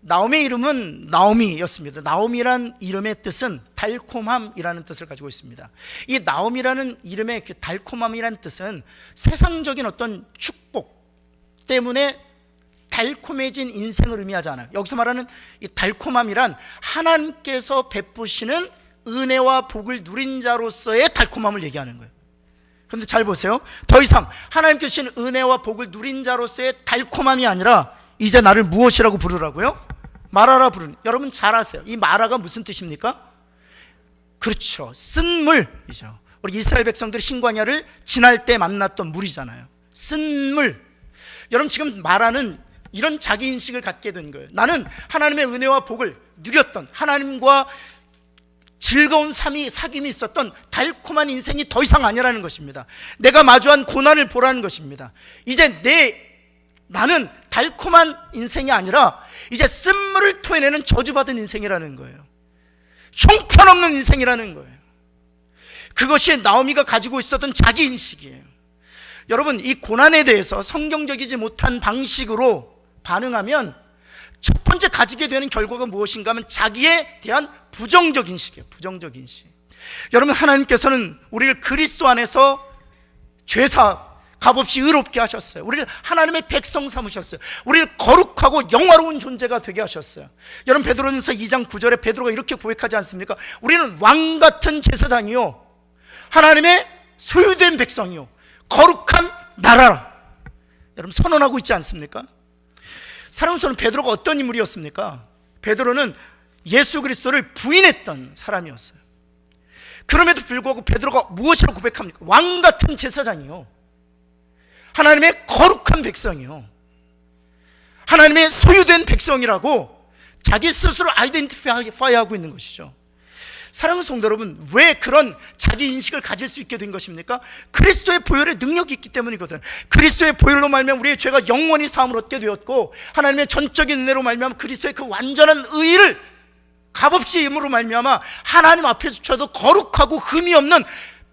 나오미의 이름은 나오미였습니다. 나오미란 이름의 뜻은 달콤함이라는 뜻을 가지고 있습니다. 이 나오미라는 이름의 그 달콤함이라는 뜻은 세상적인 어떤 축복 때문에 달콤해진 인생을 의미하지 않아요. 여기서 말하는 이 달콤함이란 하나님께서 베푸시는 은혜와 복을 누린 자로서의 달콤함을 얘기하는 거예요. 그런데 잘 보세요. 더 이상 하나님께서 주신 은혜와 복을 누린 자로서의 달콤함이 아니라 이제 나를 무엇이라고 부르라고요? 마라라 부르는. 여러분 잘 아세요. 이 마라가 무슨 뜻입니까? 그렇죠, 쓴 물이죠. 우리 이스라엘 백성들이 신광야를 지날 때 만났던 물이잖아요. 쓴 물. 여러분, 지금 마라는 이런 자기 인식을 갖게 된 거예요. 나는 하나님의 은혜와 복을 누렸던, 하나님과 즐거운 사귐이 있었던 달콤한 인생이 더 이상 아니라는 것입니다. 내가 마주한 고난을 보라는 것입니다. 이제 나는 달콤한 인생이 아니라 이제 쓴물을 토해내는 저주받은 인생이라는 거예요. 형편없는 인생이라는 거예요. 그것이 나오미가 가지고 있었던 자기 인식이에요. 여러분, 이 고난에 대해서 성경적이지 못한 방식으로 반응하면 첫 번째 가지게 되는 결과가 무엇인가 하면 자기에 대한 부정적 인식이에요. 부정적 인식. 여러분, 하나님께서는 우리를 그리스도 안에서 죄사 값없이 의롭게 하셨어요. 우리를 하나님의 백성 삼으셨어요. 우리를 거룩하고 영화로운 존재가 되게 하셨어요. 여러분, 베드로전서 2장 9절에 베드로가 이렇게 고백하지 않습니까? 우리는 왕같은 제사장이요 하나님의 소유된 백성이요 거룩한 나라라. 여러분 선언하고 있지 않습니까? 사랑하는 성도, 베드로가 어떤 인물이었습니까? 베드로는 예수 그리스도를 부인했던 사람이었어요. 그럼에도 불구하고 베드로가 무엇이라고 고백합니까? 왕같은 제사장이요 하나님의 거룩한 백성이요 하나님의 소유된 백성이라고 자기 스스로 아이덴티파이하고 있는 것이죠. 사랑하는 성도 여러분, 왜 그런 자기 인식을 가질 수 있게 된 것입니까? 그리스도의 보혈의 능력이 있기 때문이거든. 그리스도의 보혈로 말미암아 우리의 죄가 영원히 사함을 얻게 되었고, 하나님의 전적인 은혜로 말미암아 그리스도의 그 완전한 의를 값없이 힘으로 말미암아 하나님 앞에서조차도 거룩하고 흠이 없는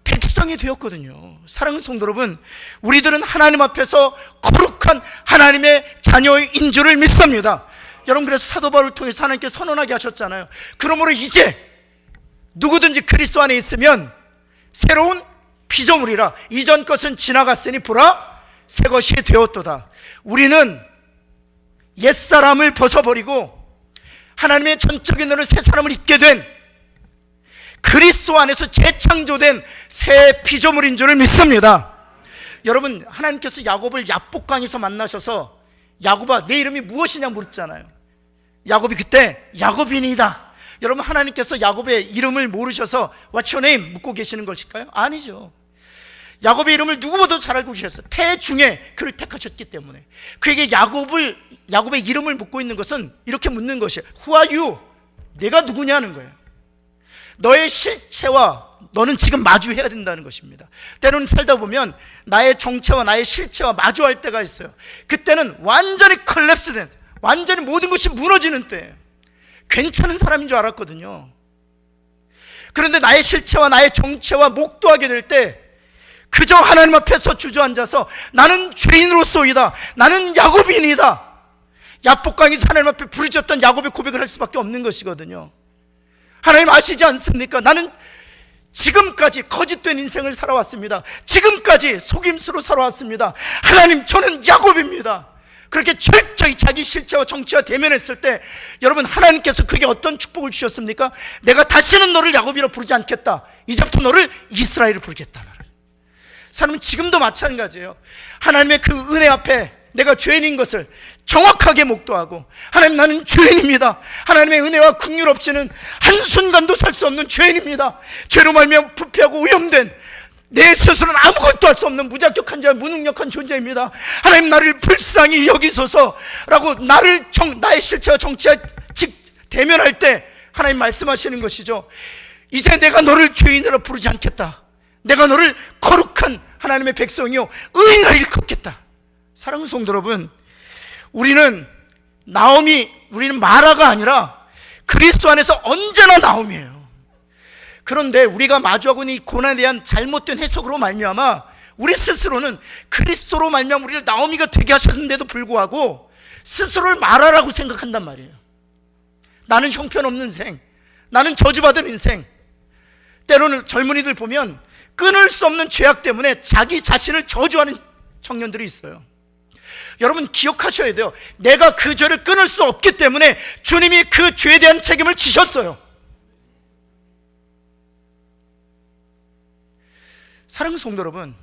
백성이 되었거든요. 사랑하는 성도 여러분, 우리들은 하나님 앞에서 거룩한 하나님의 자녀인 줄을 믿습니다. 여러분, 그래서 사도 바울을 통해서 하나님께 선언하게 하셨잖아요. 그러므로 이제 누구든지 그리스도 안에 있으면 새로운 피조물이라. 이전 것은 지나갔으니 보라 새 것이 되었도다. 우리는 옛사람을 벗어버리고 하나님의 전적인 너를 새 사람을 입게 된 그리스도 안에서 재창조된 새 피조물인 줄을 믿습니다. 여러분, 하나님께서 야곱을 야복강에서 만나셔서 야곱아 내 이름이 무엇이냐 물었잖아요. 야곱이 그때 야곱이니이다. 여러분, 하나님께서 야곱의 이름을 모르셔서 What's your name? 묻고 계시는 것일까요? 아니죠. 야곱의 이름을 누구보다 잘 알고 계셨어요. 태중에 그를 택하셨기 때문에. 그에게 야곱의 이름을 묻고 있는 것은 이렇게 묻는 것이에요. Who are you? 내가 누구냐는 거예요. 너의 실체와 너는 지금 마주해야 된다는 것입니다. 때로는 살다 보면 나의 정체와 나의 실체와 마주할 때가 있어요. 그때는 완전히 컬랩스된, 완전히 모든 것이 무너지는 때예요. 괜찮은 사람인 줄 알았거든요. 그런데 나의 실체와 나의 정체와 목도하게 될 때 그저 하나님 앞에서 주저앉아서 나는 죄인으로서이다, 나는 야곱인이다, 야복강에서 하나님 앞에 부르짖었던 야곱의 고백을 할 수밖에 없는 것이거든요. 하나님 아시지 않습니까? 나는 지금까지 거짓된 인생을 살아왔습니다. 지금까지 속임수로 살아왔습니다. 하나님, 저는 야곱입니다. 그렇게 철저히 자기 실체와 정체와 대면했을 때 여러분, 하나님께서 그게 어떤 축복을 주셨습니까? 내가 다시는 너를 야곱이라 부르지 않겠다. 이제부터 너를 이스라엘을 부르겠다. 사람은 지금도 마찬가지예요. 하나님의 그 은혜 앞에 내가 죄인인 것을 정확하게 목도하고, 하나님 나는 죄인입니다. 하나님의 은혜와 긍휼 없이는 한순간도 살 수 없는 죄인입니다. 죄로 말미암아 부패하고 오염된 내 스스로는 아무것도 할 수 없는 무자격한 자, 무능력한 존재입니다. 하나님 나를 불쌍히 여기소서라고 나의 실체와 정체와 대면할 때 하나님 말씀하시는 것이죠. 이제 내가 너를 죄인으로 부르지 않겠다. 내가 너를 거룩한 하나님의 백성이요 의인으로 일컫겠다. 사랑하는 성도 여러분, 우리는 마라가 아니라 그리스도 안에서 언제나 나옴이에요. 그런데 우리가 마주하고 있는 이 고난에 대한 잘못된 해석으로 말미암아 우리 스스로는 그리스도로 말미암아 우리를 나오미가 되게 하셨는데도 불구하고 스스로를 마라라고 생각한단 말이에요. 나는 형편없는 인생, 나는 저주받은 인생. 때로는 젊은이들 보면 끊을 수 없는 죄악 때문에 자기 자신을 저주하는 청년들이 있어요. 여러분 기억하셔야 돼요. 내가 그 죄를 끊을 수 없기 때문에 주님이 그 죄에 대한 책임을 지셨어요. 사랑하는 성도 여러분,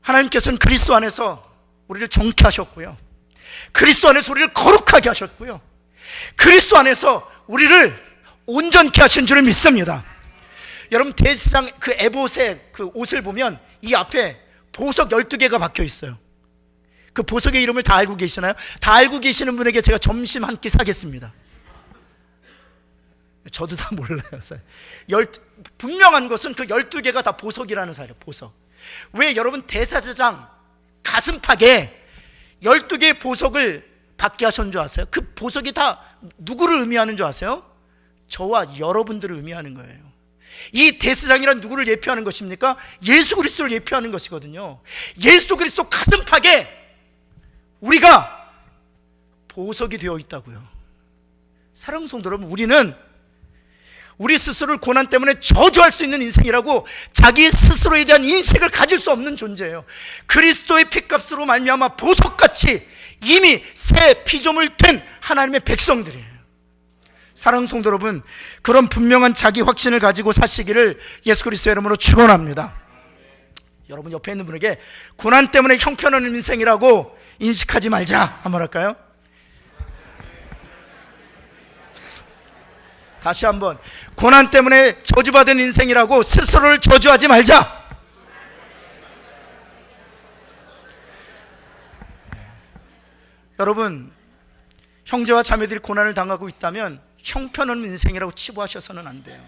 하나님께서는 그리스도 안에서 우리를 정케 하셨고요, 그리스도 안에서 우리를 거룩하게 하셨고요, 그리스도 안에서 우리를 온전케 하신 줄을 믿습니다. 여러분 대제사장 그 에봇의 그 옷을 보면 이 앞에 보석 12개가 박혀 있어요. 그 보석의 이름을 다 알고 계시나요? 다 알고 계시는 분에게 제가 점심 한 끼 사겠습니다. 저도 다 몰라요. 분명한 것은 그 12개가 다 보석이라는 사실이에요. 보석. 왜 여러분 대제사장 가슴팍에 12개의 보석을 받게 하신 줄 아세요? 그 보석이 다 누구를 의미하는 줄 아세요? 저와 여러분들을 의미하는 거예요. 이 대제사장이란 누구를 예표하는 것입니까? 예수 그리스도를 예표하는 것이거든요. 예수 그리스도 가슴팍에 우리가 보석이 되어 있다고요. 사랑하는 성도 여러분, 우리는 우리 스스로를 고난 때문에 저주할 수 있는 인생이라고 자기 스스로에 대한 인식을 가질 수 없는 존재예요. 그리스도의 피값으로 말미암아 보석같이 이미 새 피조물 된 하나님의 백성들이에요. 사랑하는 성도 여러분, 그런 분명한 자기 확신을 가지고 사시기를 예수 그리스도의 이름으로 축원합니다. 여러분 옆에 있는 분에게 고난 때문에 형편없는 인생이라고 인식하지 말자 한번 할까요? 다시 한번, 고난 때문에 저주받은 인생이라고 스스로를 저주하지 말자. 여러분, 형제와 자매들이 고난을 당하고 있다면 형편없는 인생이라고 치부하셔서는 안 돼요.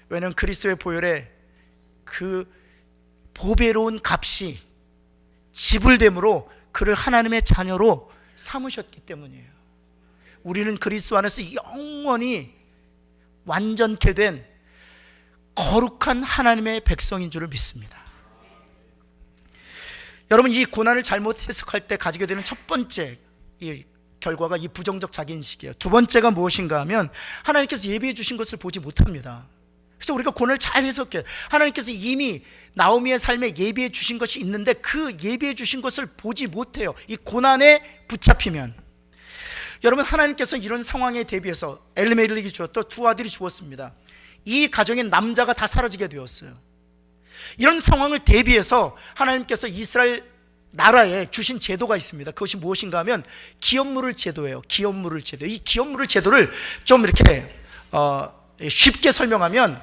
왜냐하면 그리스도의 보혈에 그 보배로운 값이 지불됨으로 그를 하나님의 자녀로 삼으셨기 때문이에요. 우리는 그리스도 안에서 영원히 완전케 된 거룩한 하나님의 백성인 줄을 믿습니다. 여러분, 이 고난을 잘못 해석할 때 가지게 되는 첫 번째 이 결과가 이 부정적 자기인식이에요. 두 번째가 무엇인가 하면 하나님께서 예비해 주신 것을 보지 못합니다. 그래서 우리가 고난을 잘 해석해요. 하나님께서 이미 나오미의 삶에 예비해 주신 것이 있는데 그 예비해 주신 것을 보지 못해요. 이 고난에 붙잡히면. 여러분, 하나님께서 이런 상황에 대비해서 엘리멜렉이 주었던 두 아들이 죽었습니다. 이 가정의 남자가 다 사라지게 되었어요. 이런 상황을 대비해서 하나님께서 이스라엘 나라에 주신 제도가 있습니다. 그것이 무엇인가 하면 기업 물을 제도예요. 기업 물을 제도. 이 기업 물을 제도를 좀 이렇게 쉽게 설명하면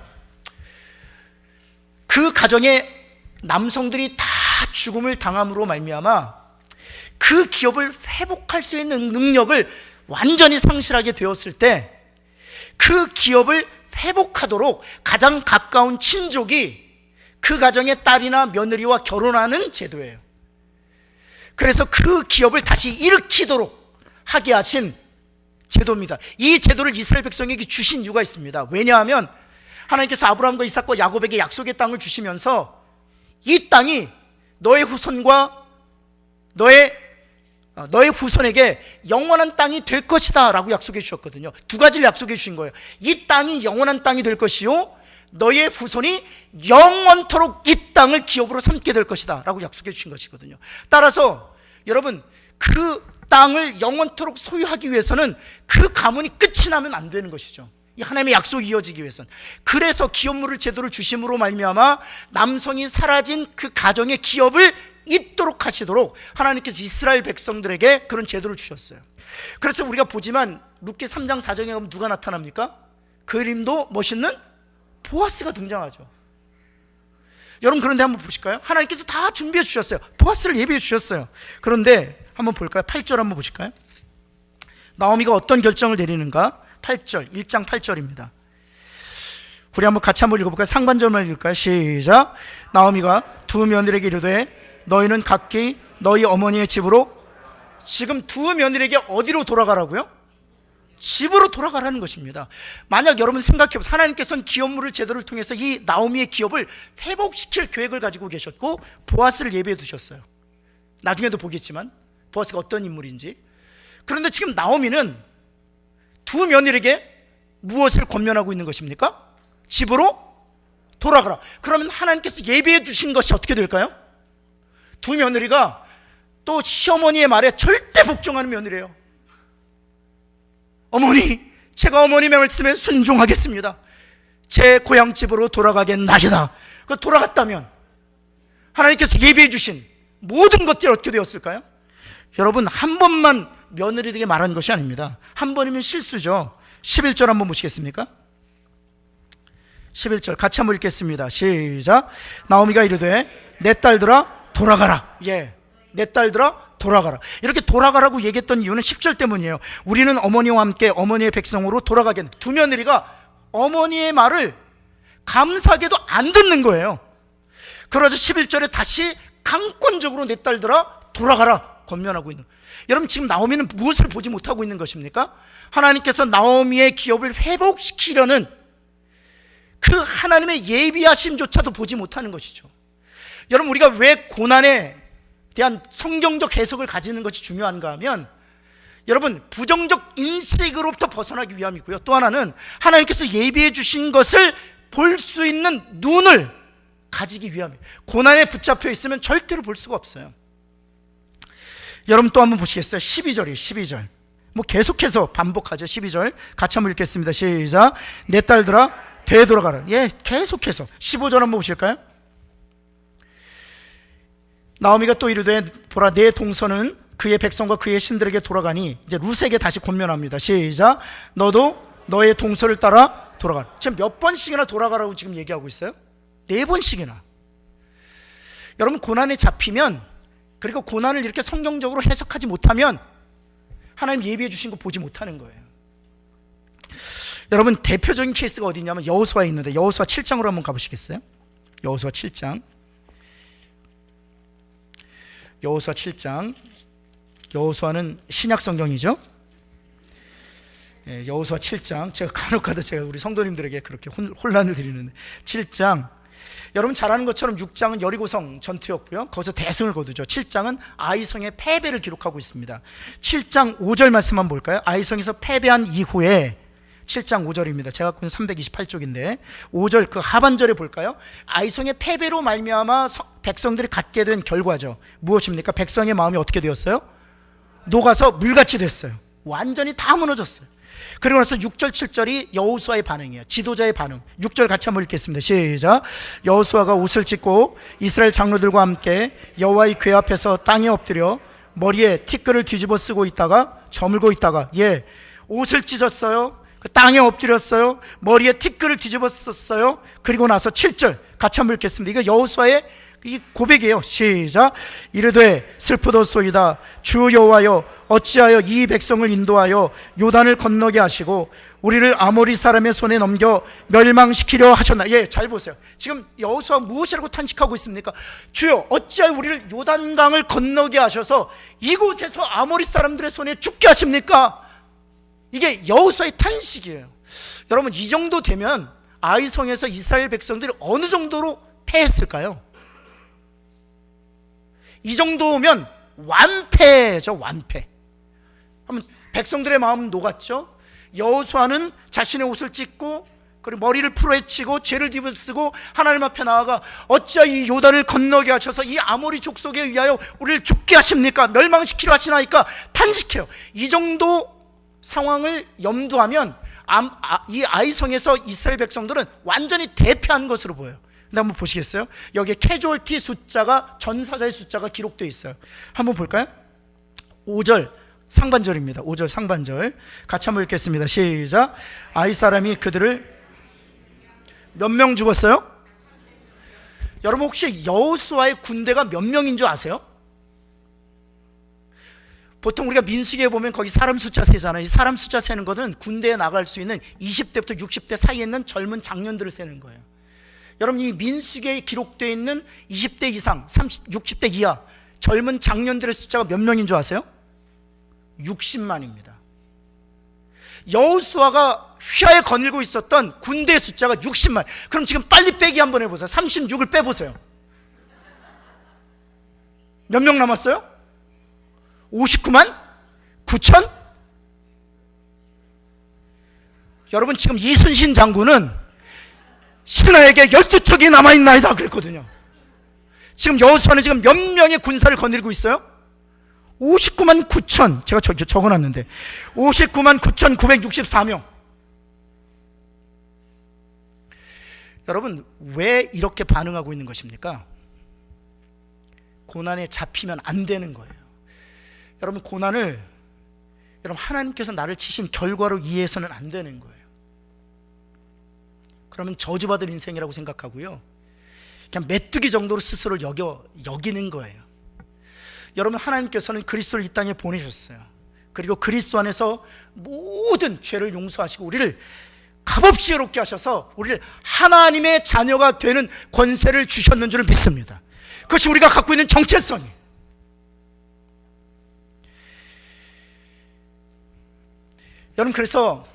그 가정의 남성들이 다 죽음을 당함으로 말미암아 그 기업을 회복할 수 있는 능력을 완전히 상실하게 되었을 때 그 기업을 회복하도록 가장 가까운 친족이 그 가정의 딸이나 며느리와 결혼하는 제도예요. 그래서 그 기업을 다시 일으키도록 하게 하신 제도입니다. 이 제도를 이스라엘 백성에게 주신 이유가 있습니다. 왜냐하면 하나님께서 아브라함과 이삭과 야곱에게 약속의 땅을 주시면서 이 땅이 너의 후손과 너의 후손에게 영원한 땅이 될 것이다 라고 약속해 주셨거든요. 두 가지를 약속해 주신 거예요. 이 땅이 영원한 땅이 될 것이요, 너의 후손이 영원토록 이 땅을 기업으로 삼게 될 것이다 라고 약속해 주신 것이거든요. 따라서 여러분, 그 땅을 영원토록 소유하기 위해서는 그 가문이 끝이 나면 안 되는 것이죠. 이 하나님의 약속이 이어지기 위해서는. 그래서 기업물을 제도를 주심으로 말미암아 남성이 사라진 그 가정의 기업을 잇도록 하시도록 하나님께서 이스라엘 백성들에게 그런 제도를 주셨어요. 그래서 우리가 보지만 룻기 3장 4장에 가면 누가 나타납니까? 그림도 멋있는 보아스가 등장하죠. 여러분, 그런데 한번 보실까요? 하나님께서 다 준비해 주셨어요. 보아스를 예비해 주셨어요. 그런데 한번 볼까요? 8절 한번 보실까요? 나오미가 어떤 결정을 내리는가? 8절, 1장 8절입니다. 우리 한번 같이 한번 읽어볼까요? 상반절만 읽을까요? 시작. 나오미가 두 며느리에게 이르되 너희는 각기 너희 어머니의 집으로. 지금 두 며느리에게 어디로 돌아가라고요? 집으로 돌아가라는 것입니다. 만약 여러분 생각해보세요. 하나님께서는 기업물을 제도를 통해서 이 나오미의 기업을 회복시킬 계획을 가지고 계셨고 보아스를 예비해 두셨어요. 나중에도 보겠지만 보아스가 어떤 인물인지. 그런데 지금 나오미는 두 며느리에게 무엇을 권면하고 있는 것입니까? 집으로 돌아가라. 그러면 하나님께서 예비해 주신 것이 어떻게 될까요? 두 며느리가 또 시어머니의 말에 절대 복종하는 며느리예요. 어머니, 제가 어머님의 말씀에 순종하겠습니다. 제 고향집으로 돌아가겠나이다. 그 돌아갔다면 하나님께서 예비해 주신 모든 것들이 어떻게 되었을까요? 여러분, 한 번만 며느리에게 말한 것이 아닙니다. 한 번이면 실수죠. 11절 한번 보시겠습니까? 11절 같이 한번 읽겠습니다. 시작. 나오미가 이르되 내 딸들아 돌아가라. 내 딸들아 돌아가라. 이렇게 돌아가라고 얘기했던 이유는 10절 때문이에요. 우리는 어머니와 함께 어머니의 백성으로 돌아가겠다. 두 며느리가 어머니의 말을 감사하게도 안 듣는 거예요. 그러자 11절에 다시 강권적으로 내 딸들아 돌아가라 권면하고 있는. 여러분, 지금 나오미는 무엇을 보지 못하고 있는 것입니까? 하나님께서 나오미의 기업을 회복시키려는 그 하나님의 예비하심조차도 보지 못하는 것이죠. 여러분, 우리가 왜 고난에 대한 성경적 해석을 가지는 것이 중요한가 하면, 여러분, 부정적 인식으로부터 벗어나기 위함이고요. 또 하나는 하나님께서 예비해 주신 것을 볼 수 있는 눈을 가지기 위함이에요. 고난에 붙잡혀 있으면 절대로 볼 수가 없어요. 여러분, 또 한번 보시겠어요? 12절이에요. 12절. 뭐 계속해서 반복하죠. 12절 같이 한번 읽겠습니다. 시작. 내 딸들아 되돌아가라. 계속해서 15절 한번 보실까요? 나오미가 또 이르되 보라, 내 동서는 그의 백성과 그의 신들에게 돌아가니. 이제 룻에게 다시 권면합니다. 시작. 너도 너의 동서를 따라 돌아가라. 지금 몇 번씩이나 돌아가라고 지금 얘기하고 있어요? 4번씩이나. 여러분, 고난에 잡히면, 그리고 고난을 이렇게 성경적으로 해석하지 못하면 하나님 예비해 주신 거 보지 못하는 거예요. 여러분, 대표적인 케이스가 어디냐면 여호수아에 있는데, 여호수아 7장으로 한번 가보시겠어요? 여호수아 7장. 여호수아 7장. 여호수아는 신약 성경이죠. 여호수아 7장. 제가 간혹가다 제가 우리 성도님들에게 그렇게 혼란을 드리는데, 7장 여러분 잘 아는 것처럼 6장은 여리고성 전투였고요, 거기서 대승을 거두죠. 7장은 아이성의 패배를 기록하고 있습니다. 7장 5절 말씀만 볼까요? 아이성에서 패배한 이후에 7장 5절입니다. 제가 갖고 있는 328쪽인데 5절 그 하반절에 볼까요? 아이성의 패배로 말미암아 백성들이 갖게 된 결과죠. 무엇입니까? 백성의 마음이 어떻게 되었어요? 녹아서 물같이 됐어요. 완전히 다 무너졌어요. 그리고 나서 6절 7절이 여호수아의 반응이에요. 지도자의 반응. 6절 같이 한번 읽겠습니다. 시작. 여호수아가 옷을 찢고 이스라엘 장로들과 함께 여호와의 궤 앞에서 땅에 엎드려 머리에 티끌을 뒤집어 쓰고 있다가 저물고 있다가 옷을 찢었어요. 그 땅에 엎드렸어요. 머리에 티끌을 뒤집어 썼어요. 그리고 나서 7절 같이 한번 읽겠습니다. 이거 여호수아의 이 고백이에요. 시작. 이르되 슬프도소이다. 주 여호와여, 어찌하여 이 백성을 인도하여 요단을 건너게 하시고 우리를 아모리 사람의 손에 넘겨 멸망시키려 하셨나. 잘 보세요. 지금 여호수아 무엇이라고 탄식하고 있습니까? 주여, 어찌하여 우리를 요단강을 건너게 하셔서 이곳에서 아모리 사람들의 손에 죽게 하십니까? 이게 여호수아의 탄식이에요. 여러분, 이 정도 되면 아이성에서 이스라엘 백성들이 어느 정도로 패했을까요? 이 정도면 완패죠. 완패. 백성들의 마음은 녹았죠. 여호수아는 자신의 옷을 찢고 그리고 머리를 풀어헤치고 죄를 뒤집어쓰고 하나님 앞에 나아가 어찌하여 이 요단을 건너게 하셔서 이 아모리 족속에 의하여 우리를 죽게 하십니까? 멸망시키려 하시나이까? 탄식해요. 이 정도 상황을 염두하면 이 아이성에서 이스라엘 백성들은 완전히 대패한 것으로 보여요. 근데 한번 보시겠어요? 여기에 캐주얼티 숫자가, 전사자의 숫자가 기록되어 있어요. 한번 볼까요? 5절 상반절입니다. 5절 상반절 같이 한번 읽겠습니다. 시작. 아이 사람이 그들을 몇 명 죽었어요? 여러분 혹시 여호수아의 군대가 몇 명인 줄 아세요? 보통 우리가 민수기에 보면 거기 사람 숫자 세잖아요. 이 사람 숫자 세는 것은 군대에 나갈 수 있는 20대부터 60대 사이에 있는 젊은 장년들을 세는 거예요. 여러분, 이 민수기에 기록되어 있는 20대 이상, 60대 이하 젊은 장년들의 숫자가 몇 명인 줄 아세요? 60만입니다. 여호수아가 휘하에 거닐고 있었던 군대의 숫자가 60만. 그럼 지금 빨리 빼기 한번 해보세요. 36을 빼보세요. 몇 명 남았어요? 59만 9천? 여러분, 지금 이순신 장군은 신하에게 12척이 남아있나이다 그랬거든요. 지금 여호수아는 지금 몇 명의 군사를 거느리고 있어요? 59만 9천. 제가 적어놨는데 59만 9,964명. 여러분, 왜 이렇게 반응하고 있는 것입니까? 고난에 잡히면 안 되는 거예요. 여러분, 고난을 여러분 하나님께서 나를 치신 결과로 이해해서는 안 되는 거예요. 그러면 저주받을 인생이라고 생각하고요, 그냥 메뚜기 정도로 스스로를 여기는 거예요. 여러분, 하나님께서는 그리스도를 이 땅에 보내셨어요. 그리고 그리스도 안에서 모든 죄를 용서하시고 우리를 값없이 의롭게 하셔서 우리를 하나님의 자녀가 되는 권세를 주셨는 줄 믿습니다. 그것이 우리가 갖고 있는 정체성이에요. 여러분, 그래서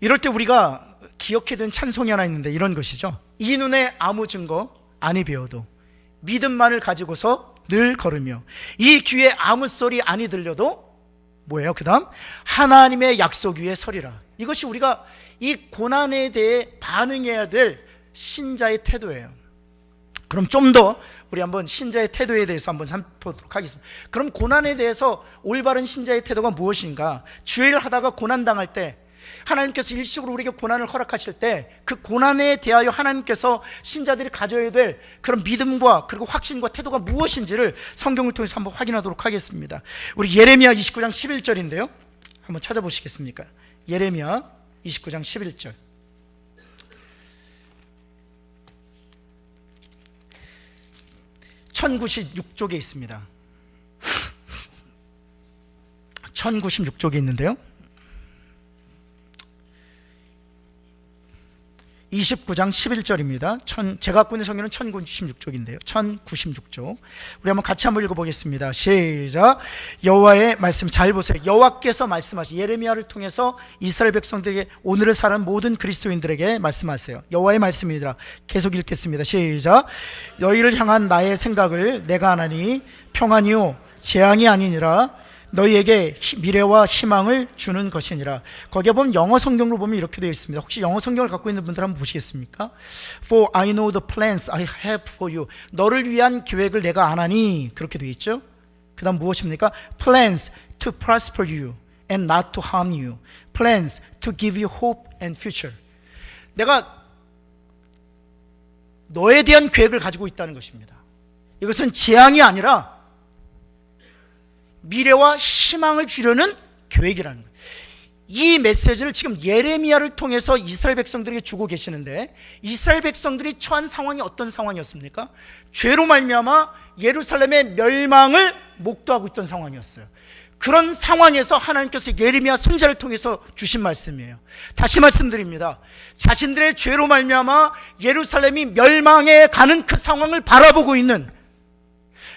이럴 때 우리가 기억해야 되는 찬송이 하나 있는데 이런 것이죠. 이 눈에 아무 증거 아니 배워도 믿음만을 가지고서 늘 걸으며 이 귀에 아무 소리 아니 들려도 뭐예요? 그 다음 하나님의 약속 위에 서리라. 이것이 우리가 이 고난에 대해 반응해야 될 신자의 태도예요. 그럼 좀 더 우리 한번 신자의 태도에 대해서 한번 살펴보도록 하겠습니다. 그럼 고난에 대해서 올바른 신자의 태도가 무엇인가? 주일을 하다가 고난당할 때 하나님께서 일시적으로 우리에게 고난을 허락하실 때 그 고난에 대하여 하나님께서 신자들이 가져야 될 그런 믿음과 그리고 확신과 태도가 무엇인지를 성경을 통해서 한번 확인하도록 하겠습니다. 우리 예레미야 29장 11절인데요 한번 찾아보시겠습니까? 예레미야 29장 11절. (1096쪽에) 있습니다. 1096쪽에 있는데요, 29장 11절입니다. 제가 갖고 있는 성경은 1096쪽인데요. 1096쪽. 우리 한번 같이 한번 읽어보겠습니다. 시작. 여호와의 말씀, 잘 보세요. 여호와께서 말씀하시, 예레미야를 통해서 이스라엘 백성들에게, 오늘을 사는 모든 그리스도인들에게 말씀하세요. 여호와의 말씀이니라. 계속 읽겠습니다. 시작. 너희를 향한 나의 생각을 내가 하나니 평안이요 재앙이 아니니라. 너희에게 미래와 희망을 주는 것이니라. 거기에 보면 영어 성경으로 보면 이렇게 되어 있습니다. 혹시 영어 성경을 갖고 있는 분들 한번 보시겠습니까? For I know the plans I have for you. 너를 위한 계획을 내가 아나니, 그렇게 되어 있죠. 그 다음 무엇입니까? Plans to prosper you and not to harm you. Plans to give you hope and future. 내가 너에 대한 계획을 가지고 있다는 것입니다. 이것은 재앙이 아니라 미래와 희망을 주려는 계획이라는 거예요. 이 메시지를 지금 예레미야를 통해서 이스라엘 백성들에게 주고 계시는데, 이스라엘 백성들이 처한 상황이 어떤 상황이었습니까? 죄로 말미암아 예루살렘의 멸망을 목도하고 있던 상황이었어요. 그런 상황에서 하나님께서 예레미야 선지자를 통해서 주신 말씀이에요. 다시 말씀드립니다. 자신들의 죄로 말미암아 예루살렘이 멸망해 가는 그 상황을 바라보고 있는,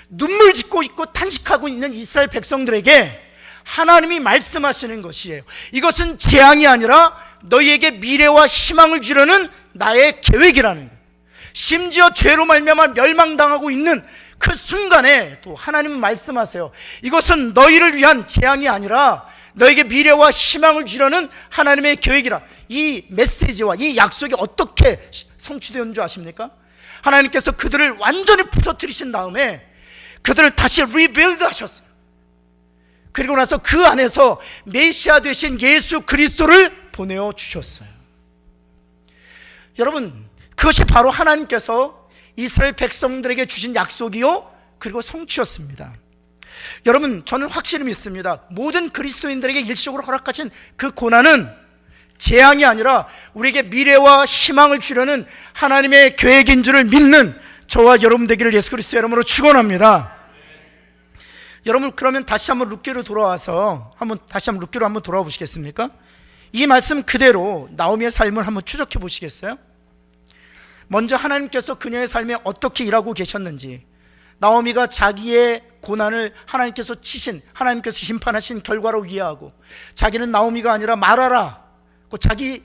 눈물 짓고 있고 탄식하고 있는 이스라엘 백성들에게 하나님이 말씀하시는 것이에요. 이것은 재앙이 아니라 너희에게 미래와 희망을 주려는 나의 계획이라는 거예요. 심지어 죄로 말미암아 멸망당하고 있는 그 순간에 또 하나님은 말씀하세요. 이것은 너희를 위한 재앙이 아니라 너에게 미래와 희망을 주려는 하나님의 계획이라. 이 메시지와 이 약속이 어떻게 성취되는 줄 아십니까? 하나님께서 그들을 완전히 부서뜨리신 다음에 그들을 다시 리빌드 하셨어요. 그리고 나서 그 안에서 메시아 되신 예수 그리스도를 보내어 주셨어요. 여러분, 그것이 바로 하나님께서 이스라엘 백성들에게 주신 약속이요, 그리고 성취였습니다. 여러분, 저는 확실히 믿습니다. 모든 그리스도인들에게 일시적으로 허락하신 그 고난은 재앙이 아니라 우리에게 미래와 희망을 주려는 하나님의 계획인 줄을 믿는 저와 여러분 되기를 예수 그리스도의 이름으로 축원합니다. 여러분, 그러면 다시 한번 룻기로 돌아와서 다시 한번 룻기로 한번 돌아와 보시겠습니까? 이 말씀 그대로 나오미의 삶을 한번 추적해 보시겠어요? 먼저 하나님께서 그녀의 삶에 어떻게 일하고 계셨는지, 나오미가 자기의 고난을 하나님께서 치신, 하나님께서 심판하신 결과로 이해하고, 자기는 나오미가 아니라 마라라, 자기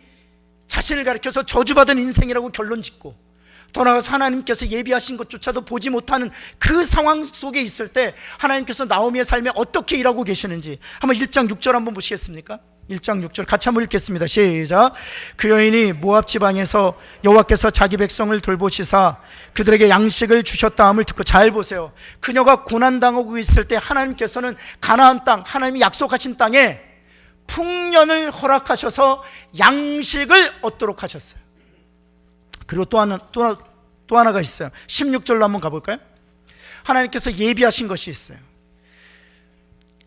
자신을 가리켜서 저주받은 인생이라고 결론 짓고, 더 나아가서 하나님께서 예비하신 것조차도 보지 못하는 그 상황 속에 있을 때 하나님께서 나오미의 삶에 어떻게 일하고 계시는지 한번 1장 6절 한번 보시겠습니까? 1장 6절 같이 한번 읽겠습니다. 시작. 그 여인이 모압 지방에서 여호와께서 자기 백성을 돌보시사 그들에게 양식을 주셨다 함을 듣고, 잘 보세요. 그녀가 고난당하고 있을 때 하나님께서는 가나안 땅, 하나님이 약속하신 땅에 풍년을 허락하셔서 양식을 얻도록 하셨어요. 그리고 또 하나가 있어요. 16절로 한번 가볼까요? 하나님께서 예비하신 것이 있어요.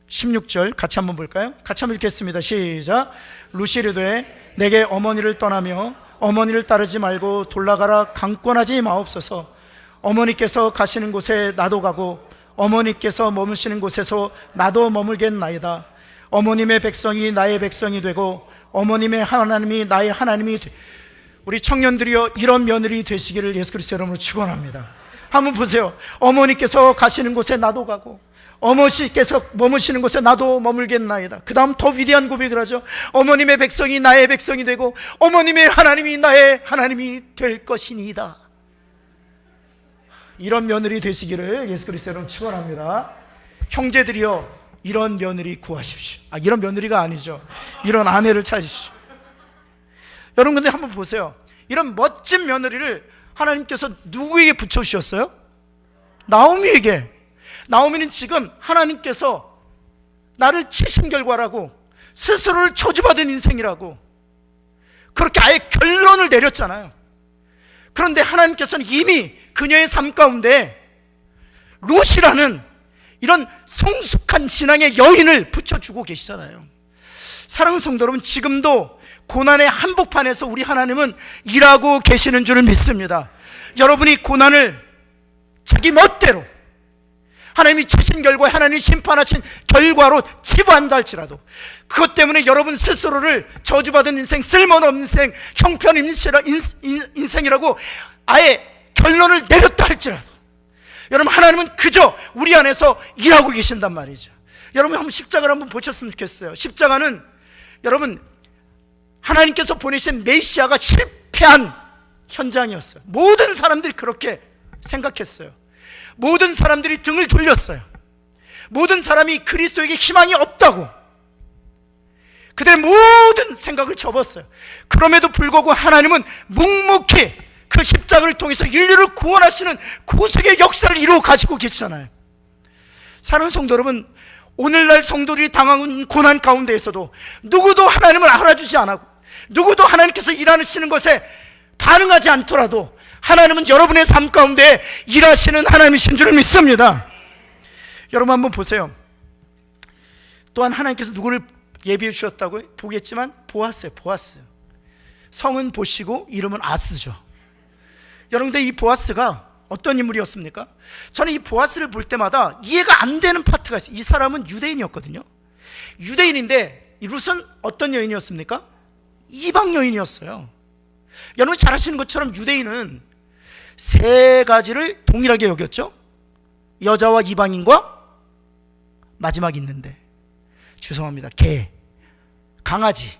16절 같이 한번 볼까요? 같이 한번 읽겠습니다. 시작. 룻이 이르되 내게 어머니를 떠나며 어머니를 따르지 말고 돌아가라 강권하지 마옵소서. 어머니께서 가시는 곳에 나도 가고 어머니께서 머무시는 곳에서 나도 머물겠나이다. 어머님의 백성이 나의 백성이 되고 어머님의 하나님이 나의 하나님이 우리 청년들이여, 이런 며느리 되시기를 예수 그리스도 이름으로 축원합니다. 한번 보세요. 어머니께서 가시는 곳에 나도 가고 어머니께서 머무시는 곳에 나도 머물겠나이다. 그 다음 더 위대한 고백을 하죠. 어머님의 백성이 나의 백성이 되고 어머님의 하나님이 나의 하나님이 될 것이니이다. 이런 며느리 되시기를 예수 그리스도 이름으로 축원합니다. 형제들이여, 이런 며느리 구하십시오. 이런 며느리가 아니죠. 이런 아내를 찾으십시오. 여러분, 근데 한번 보세요. 이런 멋진 며느리를 하나님께서 누구에게 붙여주셨어요? 나오미에게. 나오미는 지금 하나님께서 나를 치신 결과라고, 스스로를 저주받은 인생이라고 그렇게 아예 결론을 내렸잖아요. 그런데 하나님께서는 이미 그녀의 삶 가운데 룻이라는 이런 성숙한 신앙의 여인을 붙여주고 계시잖아요. 사랑하는 성도 여러분, 지금도 고난의 한복판에서 우리 하나님은 일하고 계시는 줄을 믿습니다. 여러분이 고난을 자기 멋대로 하나님이 치신 결과, 하나님이 심판하신 결과로 치부한다 할지라도, 그것 때문에 여러분 스스로를 저주받은 인생, 쓸모없는 인생, 형편없는 인생이라고 아예 결론을 내렸다 할지라도, 여러분 하나님은 그저 우리 안에서 일하고 계신단 말이죠. 여러분 한번 십자가를 한번 보셨으면 좋겠어요. 십자가는 여러분 하나님께서 보내신 메시아가 실패한 현장이었어요. 모든 사람들이 그렇게 생각했어요. 모든 사람들이 등을 돌렸어요. 모든 사람이 그리스도에게 희망이 없다고 그들의 모든 생각을 접었어요. 그럼에도 불구하고 하나님은 묵묵히 그 십자가를 통해서 인류를 구원하시는 구속의 역사를 이루어 가지고 계시잖아요. 사랑하는 성도 여러분, 오늘날 성도들이 당하는 고난 가운데에서도 누구도 하나님을 알아주지 않고, 누구도 하나님께서 일하시는 것에 반응하지 않더라도 하나님은 여러분의 삶 가운데 일하시는 하나님이신 줄을 믿습니다. 여러분 한번 보세요. 또한 하나님께서 누구를 예비해 주셨다고요? 보겠지만 보아스. 성은 보시고 이름은 아스죠. 여러분, 근데 이 보아스가 어떤 인물이었습니까? 저는 이 보아스를 볼 때마다 이해가 안 되는 파트가 있어요. 이 사람은 유대인이었거든요. 유대인인데 이 룻은 어떤 여인이었습니까? 이방 여인이었어요. 여러분 잘 아시는 것처럼 유대인은 세 가지를 동일하게 여겼죠. 여자와 이방인과 마지막 있는데, 죄송합니다, 개, 강아지,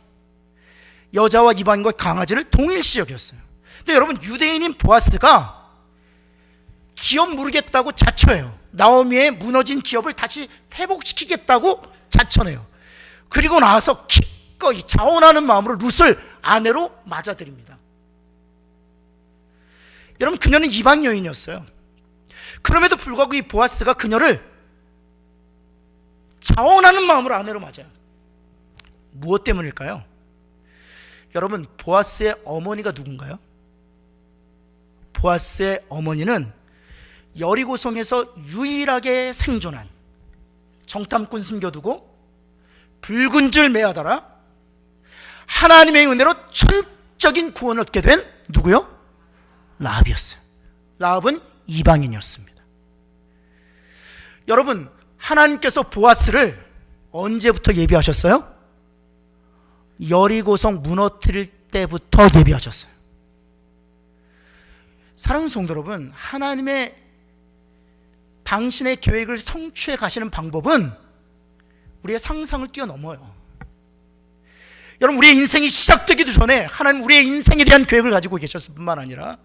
여자와 이방인과 강아지를 동일시 여겼어요. 근데 여러분 유대인인 보아스가 기업 무르겠다고 자처해요. 나오미의 무너진 기업을 다시 회복시키겠다고 자처해요. 그리고 나서 기꺼이 자원하는 마음으로 룻을 아내로 맞아들입니다. 여러분 그녀는 이방 여인이었어요. 그럼에도 불구하고 이 보아스가 그녀를 자원하는 마음으로 아내로 맞아요. 무엇 때문일까요? 여러분 보아스의 어머니가 누군가요? 보아스의 어머니는 여리고성에서 유일하게 생존한, 정탐꾼 숨겨두고 붉은 줄 매하다라 하나님의 은혜로 전적인 구원을 얻게 된 누구요? 라합이었어요. 라합은 이방인이었습니다. 여러분 하나님께서 보아스를 언제부터 예비하셨어요? 여리고성 무너뜨릴 때부터 예비하셨어요. 사랑하는 성도 여러분, 하나님의 당신의 계획을 성취해 가시는 방법은 우리의 상상을 뛰어넘어요. 여러분 우리의 인생이 시작되기도 전에 하나님 우리의 인생에 대한 계획을 가지고 계셨을 뿐만 아니라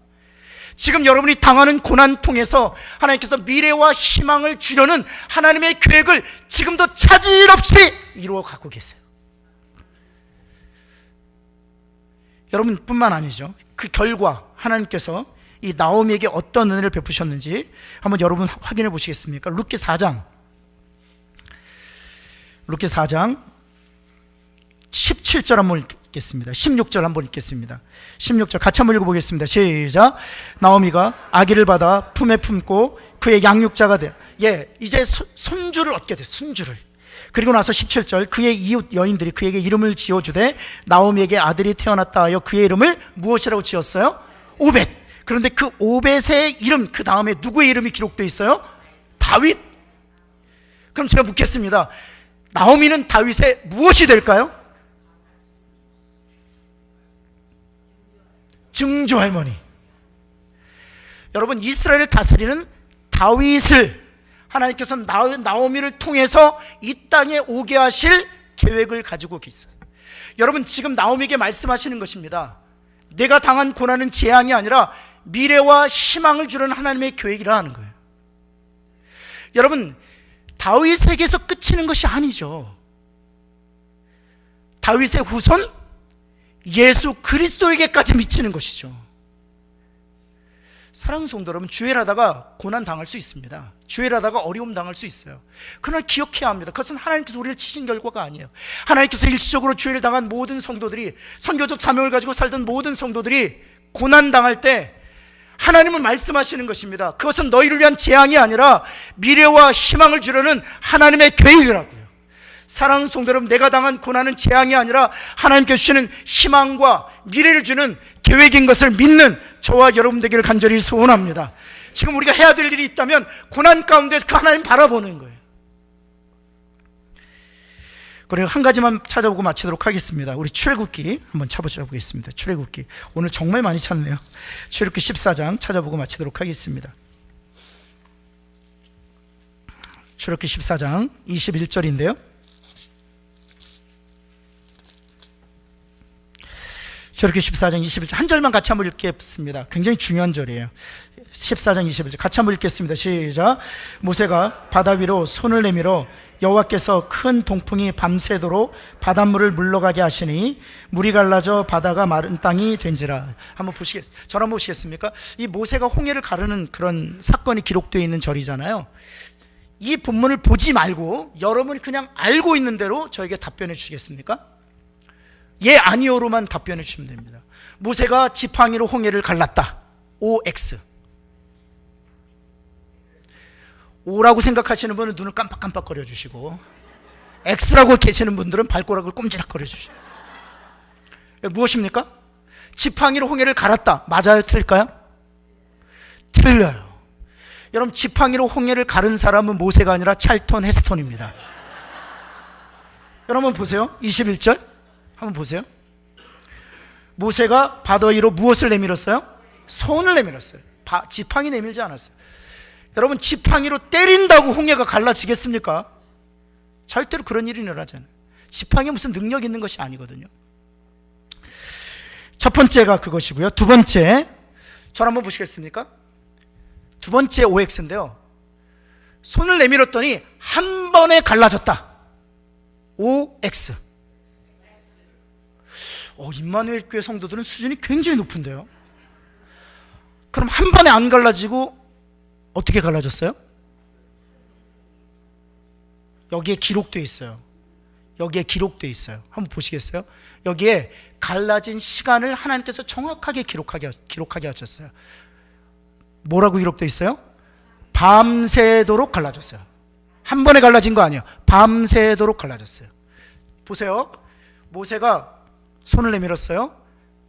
지금 여러분이 당하는 고난 통해서 하나님께서 미래와 희망을 주려는 하나님의 계획을 지금도 차질 없이 이루어 가고 계세요. 여러분뿐만 아니죠. 그 결과 하나님께서 이 나오미에게 어떤 은혜를 베푸셨는지 한번 여러분 확인해 보시겠습니까? 룻기 4장 17절 한번 읽겠습니다. 16절 한번 읽겠습니다. 16절 같이 한번 읽어보겠습니다. 시작. 나오미가 아기를 받아 품에 품고 그의 양육자가 돼. 이제 손주를 얻게 돼. 손주를. 그리고 나서 17절 그의 이웃 여인들이 그에게 이름을 지어주되 나오미에게 아들이 태어났다 하여 그의 이름을 무엇이라고 지었어요? 오벳. 그런데 그 오벳의 이름 그 다음에 누구의 이름이 기록되어 있어요? 다윗. 그럼 제가 묻겠습니다. 나오미는 다윗의 무엇이 될까요? 증조 할머니. 여러분 이스라엘을 다스리는 다윗을 하나님께서 나오미를 통해서 이 땅에 오게 하실 계획을 가지고 계세요. 여러분 지금 나오미에게 말씀하시는 것입니다. 내가 당한 고난은 재앙이 아니라 미래와 희망을 주는 하나님의 계획이라 하는 거예요. 여러분 다윗에게서 끝이는 것이 아니죠. 다윗의 후손 예수 그리스도에게까지 미치는 것이죠. 사랑하는 성도 여러분, 주일하다가 고난 당할 수 있습니다. 주일하다가 어려움 당할 수 있어요. 그러나 기억해야 합니다. 그것은 하나님께서 우리를 치신 결과가 아니에요. 하나님께서 일시적으로 주일을 당한 모든 성도들이, 선교적 사명을 가지고 살던 모든 성도들이 고난 당할 때 하나님은 말씀하시는 것입니다. 그것은 너희를 위한 재앙이 아니라 미래와 희망을 주려는 하나님의 계획이라고요. 사랑하는 성도 여러분, 내가 당한 고난은 재앙이 아니라 하나님께서 주시는 희망과 미래를 주는 계획인 것을 믿는 저와 여러분 되기를 간절히 소원합니다. 지금 우리가 해야 될 일이 있다면 고난 가운데서 그 하나님 바라보는 거예요. 그리고 한 가지만 찾아보고 마치도록 하겠습니다. 우리 출애굽기 한번 찾아보겠습니다. 출애굽기 오늘 정말 많이 찾네요. 출애굽기 14장 찾아보고 마치도록 하겠습니다. 출애굽기 14장 21절인데요. 출애굽기 14장 21절 한 절만 같이 한번 읽겠습니다. 굉장히 중요한 절이에요. 14장 21절 같이 한번 읽겠습니다. 시작. 모세가 바다 위로 손을 내밀어 여호와께서 큰 동풍이 밤새도록 바닷물을 물러가게 하시니 물이 갈라져 바다가 마른 땅이 된지라. 한번 절 한번 보시겠습니까? 이 모세가 홍해를 가르는 그런 사건이 기록되어 있는 절이잖아요. 이 본문을 보지 말고 여러분이 그냥 알고 있는 대로 저에게 답변해 주시겠습니까? 예, 아니요로만 답변해 주시면 됩니다. 모세가 지팡이로 홍해를 갈랐다. OX. O라고 생각하시는 분은 눈을 깜빡깜빡거려 주시고, X라고 계시는 분들은 발꼬락을 꼼지락거려 주시고. 무엇입니까? 지팡이로 홍해를 갈았다. 맞아요? 틀릴까요? 틀려요. 여러분, 지팡이로 홍해를 가른 사람은 모세가 아니라 찰턴 헤스턴입니다. 여러분 보세요. 21절 한번 보세요. 모세가 바다 위로 무엇을 내밀었어요? 손을 내밀었어요. 지팡이 내밀지 않았어요. 여러분, 지팡이로 때린다고 홍해가 갈라지겠습니까? 절대로 그런 일이 일어나잖아요. 지팡이 무슨 능력 있는 것이 아니거든요. 첫 번째가 그것이고요. 두 번째, 절 한번 보시겠습니까? 두 번째 OX인데요. 손을 내밀었더니 한 번에 갈라졌다. OX. 임마누엘 교회 성도들은 수준이 굉장히 높은데요. 그럼 한 번에 안 갈라지고 어떻게 갈라졌어요? 여기에 기록되어 있어요. 여기에 기록되어 있어요. 한번 보시겠어요? 여기에 갈라진 시간을 하나님께서 정확하게 기록하게 하셨어요. 뭐라고 기록되어 있어요? 밤새도록 갈라졌어요. 한 번에 갈라진 거 아니에요. 밤새도록 갈라졌어요. 보세요. 모세가 손을 내밀었어요.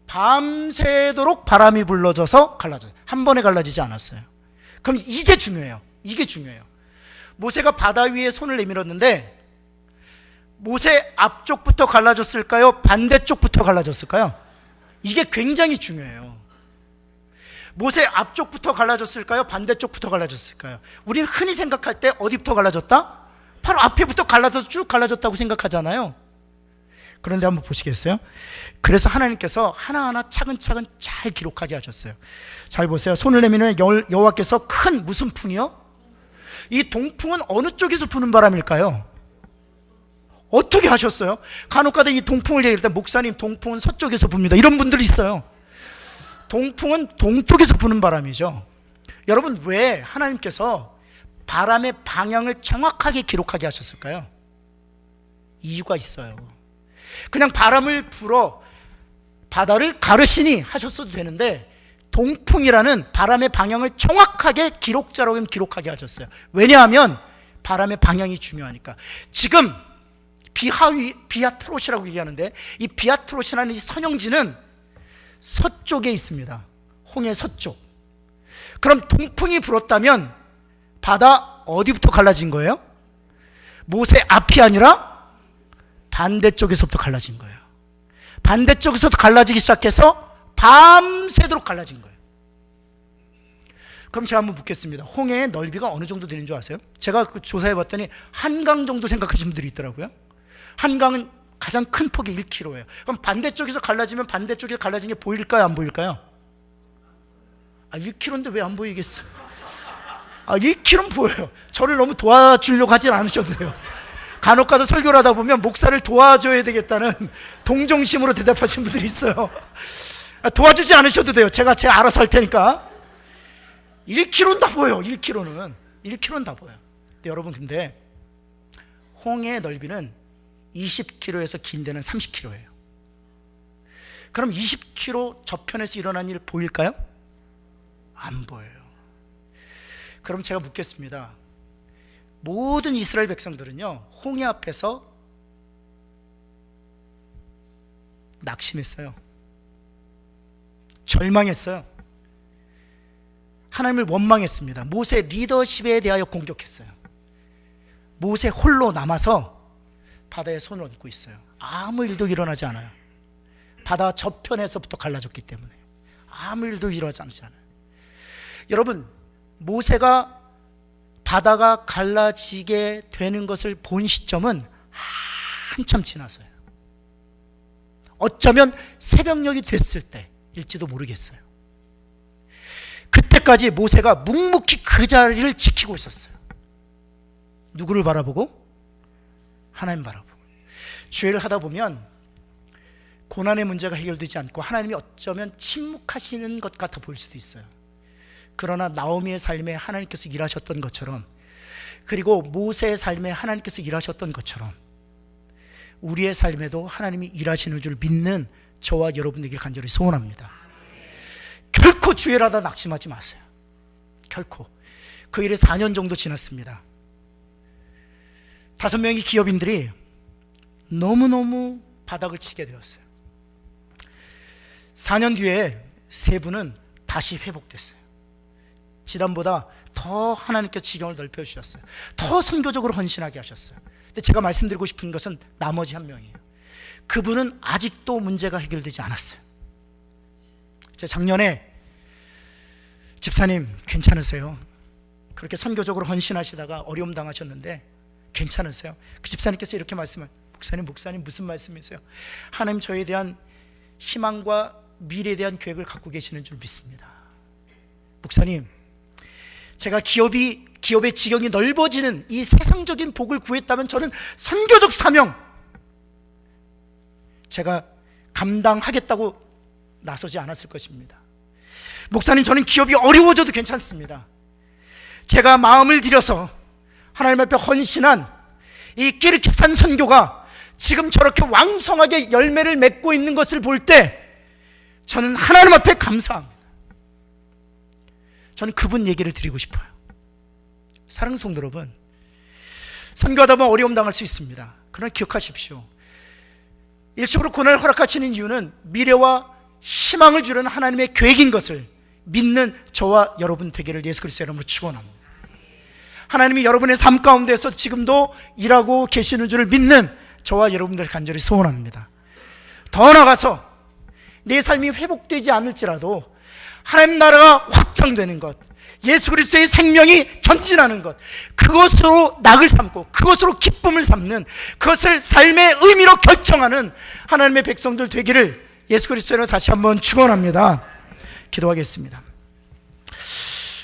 밤새도록 바람이 불러져서 갈라졌어요. 한 번에 갈라지지 않았어요. 그럼 이제 중요해요. 이게 중요해요. 모세가 바다 위에 손을 내밀었는데 모세 앞쪽부터 갈라졌을까요? 반대쪽부터 갈라졌을까요? 이게 굉장히 중요해요. 모세 앞쪽부터 갈라졌을까요? 반대쪽부터 갈라졌을까요? 우리는 흔히 생각할 때 어디부터 갈라졌다? 바로 앞에부터 갈라져서 쭉 갈라졌다고 생각하잖아요. 그런데 한번 보시겠어요? 그래서 하나님께서 하나하나 차근차근 잘 기록하게 하셨어요. 잘 보세요. 손을 내미는 여호와께서 큰 무슨 풍이요? 이 동풍은 어느 쪽에서 부는 바람일까요? 어떻게 하셨어요? 간혹가다 이 동풍을 얘기할 때 목사님 동풍은 서쪽에서 붑니다. 이런 분들이 있어요. 동풍은 동쪽에서 부는 바람이죠. 여러분, 왜 하나님께서 바람의 방향을 정확하게 기록하게 하셨을까요? 이유가 있어요. 그냥 바람을 불어 바다를 가르시니 하셨어도 되는데 동풍이라는 바람의 방향을 정확하게 기록자로 기록하게 하셨어요. 왜냐하면 바람의 방향이 중요하니까. 지금 비아트롯이라고 얘기하는데 이 비아트롯이라는 이 선영지는 서쪽에 있습니다. 홍해 서쪽. 그럼 동풍이 불었다면 바다 어디부터 갈라진 거예요? 모세 앞이 아니라 반대쪽에서부터 갈라진 거예요. 반대쪽에서부터 갈라지기 시작해서 밤새도록 갈라진 거예요. 그럼 제가 한번 묻겠습니다. 홍해의 넓이가 어느 정도 되는 줄 아세요? 제가 조사해 봤더니 한강 정도 생각하시는 분들이 있더라고요. 한강은 가장 큰 폭이 1km예요. 그럼 반대쪽에서 갈라지면 반대쪽에서 갈라진 게 보일까요? 안 보일까요? 1km인데 왜 안 보이겠어요? 1km는 보여요. 저를 너무 도와주려고 하진 않으셔도 돼요. 간혹가다 설교를 하다 보면 목사를 도와줘야 되겠다는 동정심으로 대답하시는 분들이 있어요. 도와주지 않으셔도 돼요. 제가 알아서 할 테니까. 1km는 다 보여요. 1km는 다 보여요. 근데 여러분, 근데 홍해의 넓이는 20km에서 긴 데는 30km예요. 그럼 20km 저편에서 일어난 일 보일까요? 안 보여요. 그럼 제가 묻겠습니다. 모든 이스라엘 백성들은요, 홍해 앞에서 낙심했어요. 절망했어요. 하나님을 원망했습니다. 모세 리더십에 대하여 공격했어요. 모세 홀로 남아서 바다에 손을 얹고 있어요. 아무 일도 일어나지 않아요. 바다 저편에서부터 갈라졌기 때문에 아무 일도 일어나지 않아요. 여러분, 모세가 바다가 갈라지게 되는 것을 본 시점은 한참 지나서요. 어쩌면 새벽녘이 됐을 때일지도 모르겠어요. 그때까지 모세가 묵묵히 그 자리를 지키고 있었어요. 누구를 바라보고? 하나님 바라보고. 죄를 하다 보면 고난의 문제가 해결되지 않고 하나님이 어쩌면 침묵하시는 것 같아 보일 수도 있어요. 그러나 나오미의 삶에 하나님께서 일하셨던 것처럼, 그리고 모세의 삶에 하나님께서 일하셨던 것처럼 우리의 삶에도 하나님이 일하시는 줄 믿는 저와 여러분 되길 간절히 소원합니다. 결코 주의를 하다 낙심하지 마세요. 결코. 그 일에 4년 정도 지났습니다. 5명의 기업인들이 너무너무 바닥을 치게 되었어요. 4년 뒤에 3분은 다시 회복됐어요. 지난보다 더 하나님께서 지경을 넓혀주셨어요. 더 선교적으로 헌신하게 하셨어요. 근데 제가 말씀드리고 싶은 것은 나머지 1명이에요. 그분은 아직도 문제가 해결되지 않았어요. 제가 작년에 집사님 괜찮으세요? 그렇게 선교적으로 헌신하시다가 어려움 당하셨는데 괜찮으세요? 그 집사님께서 이렇게 말씀을, 목사님 무슨 말씀이세요? 하나님 저에 대한 희망과 미래에 대한 계획을 갖고 계시는 줄 믿습니다. 목사님, 제가 기업의 지경이 넓어지는 이 세상적인 복을 구했다면 저는 선교적 사명 제가 감당하겠다고 나서지 않았을 것입니다. 목사님, 저는 기업이 어려워져도 괜찮습니다. 제가 마음을 들여서 하나님 앞에 헌신한 이 키르기스탄 선교가 지금 저렇게 왕성하게 열매를 맺고 있는 것을 볼 때 저는 하나님 앞에 감사합니다. 저는 그분 얘기를 드리고 싶어요. 사랑하는 성도 여러분, 선교하다 보면 어려움 당할 수 있습니다. 그러나 기억하십시오. 일시적으로 고난을 허락하시는 이유는 미래와 희망을 주려는 하나님의 계획인 것을 믿는 저와 여러분 되기를 예수 그리스도의 이름으로 축원합니다. 하나님이 여러분의 삶 가운데서 지금도 일하고 계시는 줄을 믿는 저와 여러분들 간절히 소원합니다. 더 나아가서 내 삶이 회복되지 않을지라도 하나님 나라가 확장되는 것, 예수 그리스도의 생명이 전진하는 것, 그것으로 낙을 삼고 그것으로 기쁨을 삼는, 그것을 삶의 의미로 결정하는 하나님의 백성들 되기를 예수 그리스도로 다시 한번 축원합니다. 기도하겠습니다.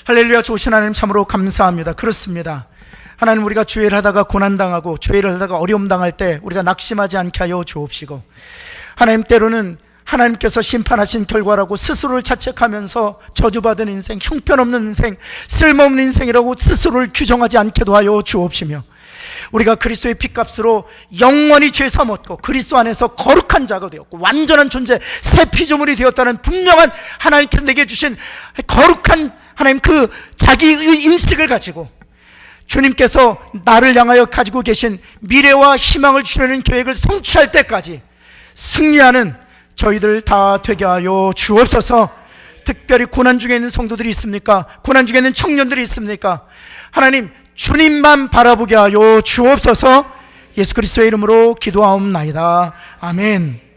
할렐루야. 좋으신 하나님 참으로 감사합니다. 그렇습니다. 하나님, 우리가 주의를 하다가 고난당하고 주의를 하다가 어려움 당할 때 우리가 낙심하지 않게 하여 주옵시고, 하나님 때로는 하나님께서 심판하신 결과라고 스스로를 자책하면서 저주받은 인생, 형편없는 인생, 쓸모없는 인생이라고 스스로를 규정하지 않게도 하여 주옵시며, 우리가 그리스도의 피값으로 영원히 죄 사먹고 그리스도 안에서 거룩한 자가 되었고 완전한 존재, 새 피조물이 되었다는 분명한 하나님께서 내게 주신 거룩한 하나님 그 자기의 인식을 가지고 주님께서 나를 향하여 가지고 계신 미래와 희망을 주려는 계획을 성취할 때까지 승리하는 저희들 다 되게 하여 주옵소서. 특별히 고난 중에 있는 성도들이 있습니까? 고난 중에 있는 청년들이 있습니까? 하나님, 주님만 바라보게 하여 주옵소서. 예수 그리스도의 이름으로 기도하옵나이다. 아멘.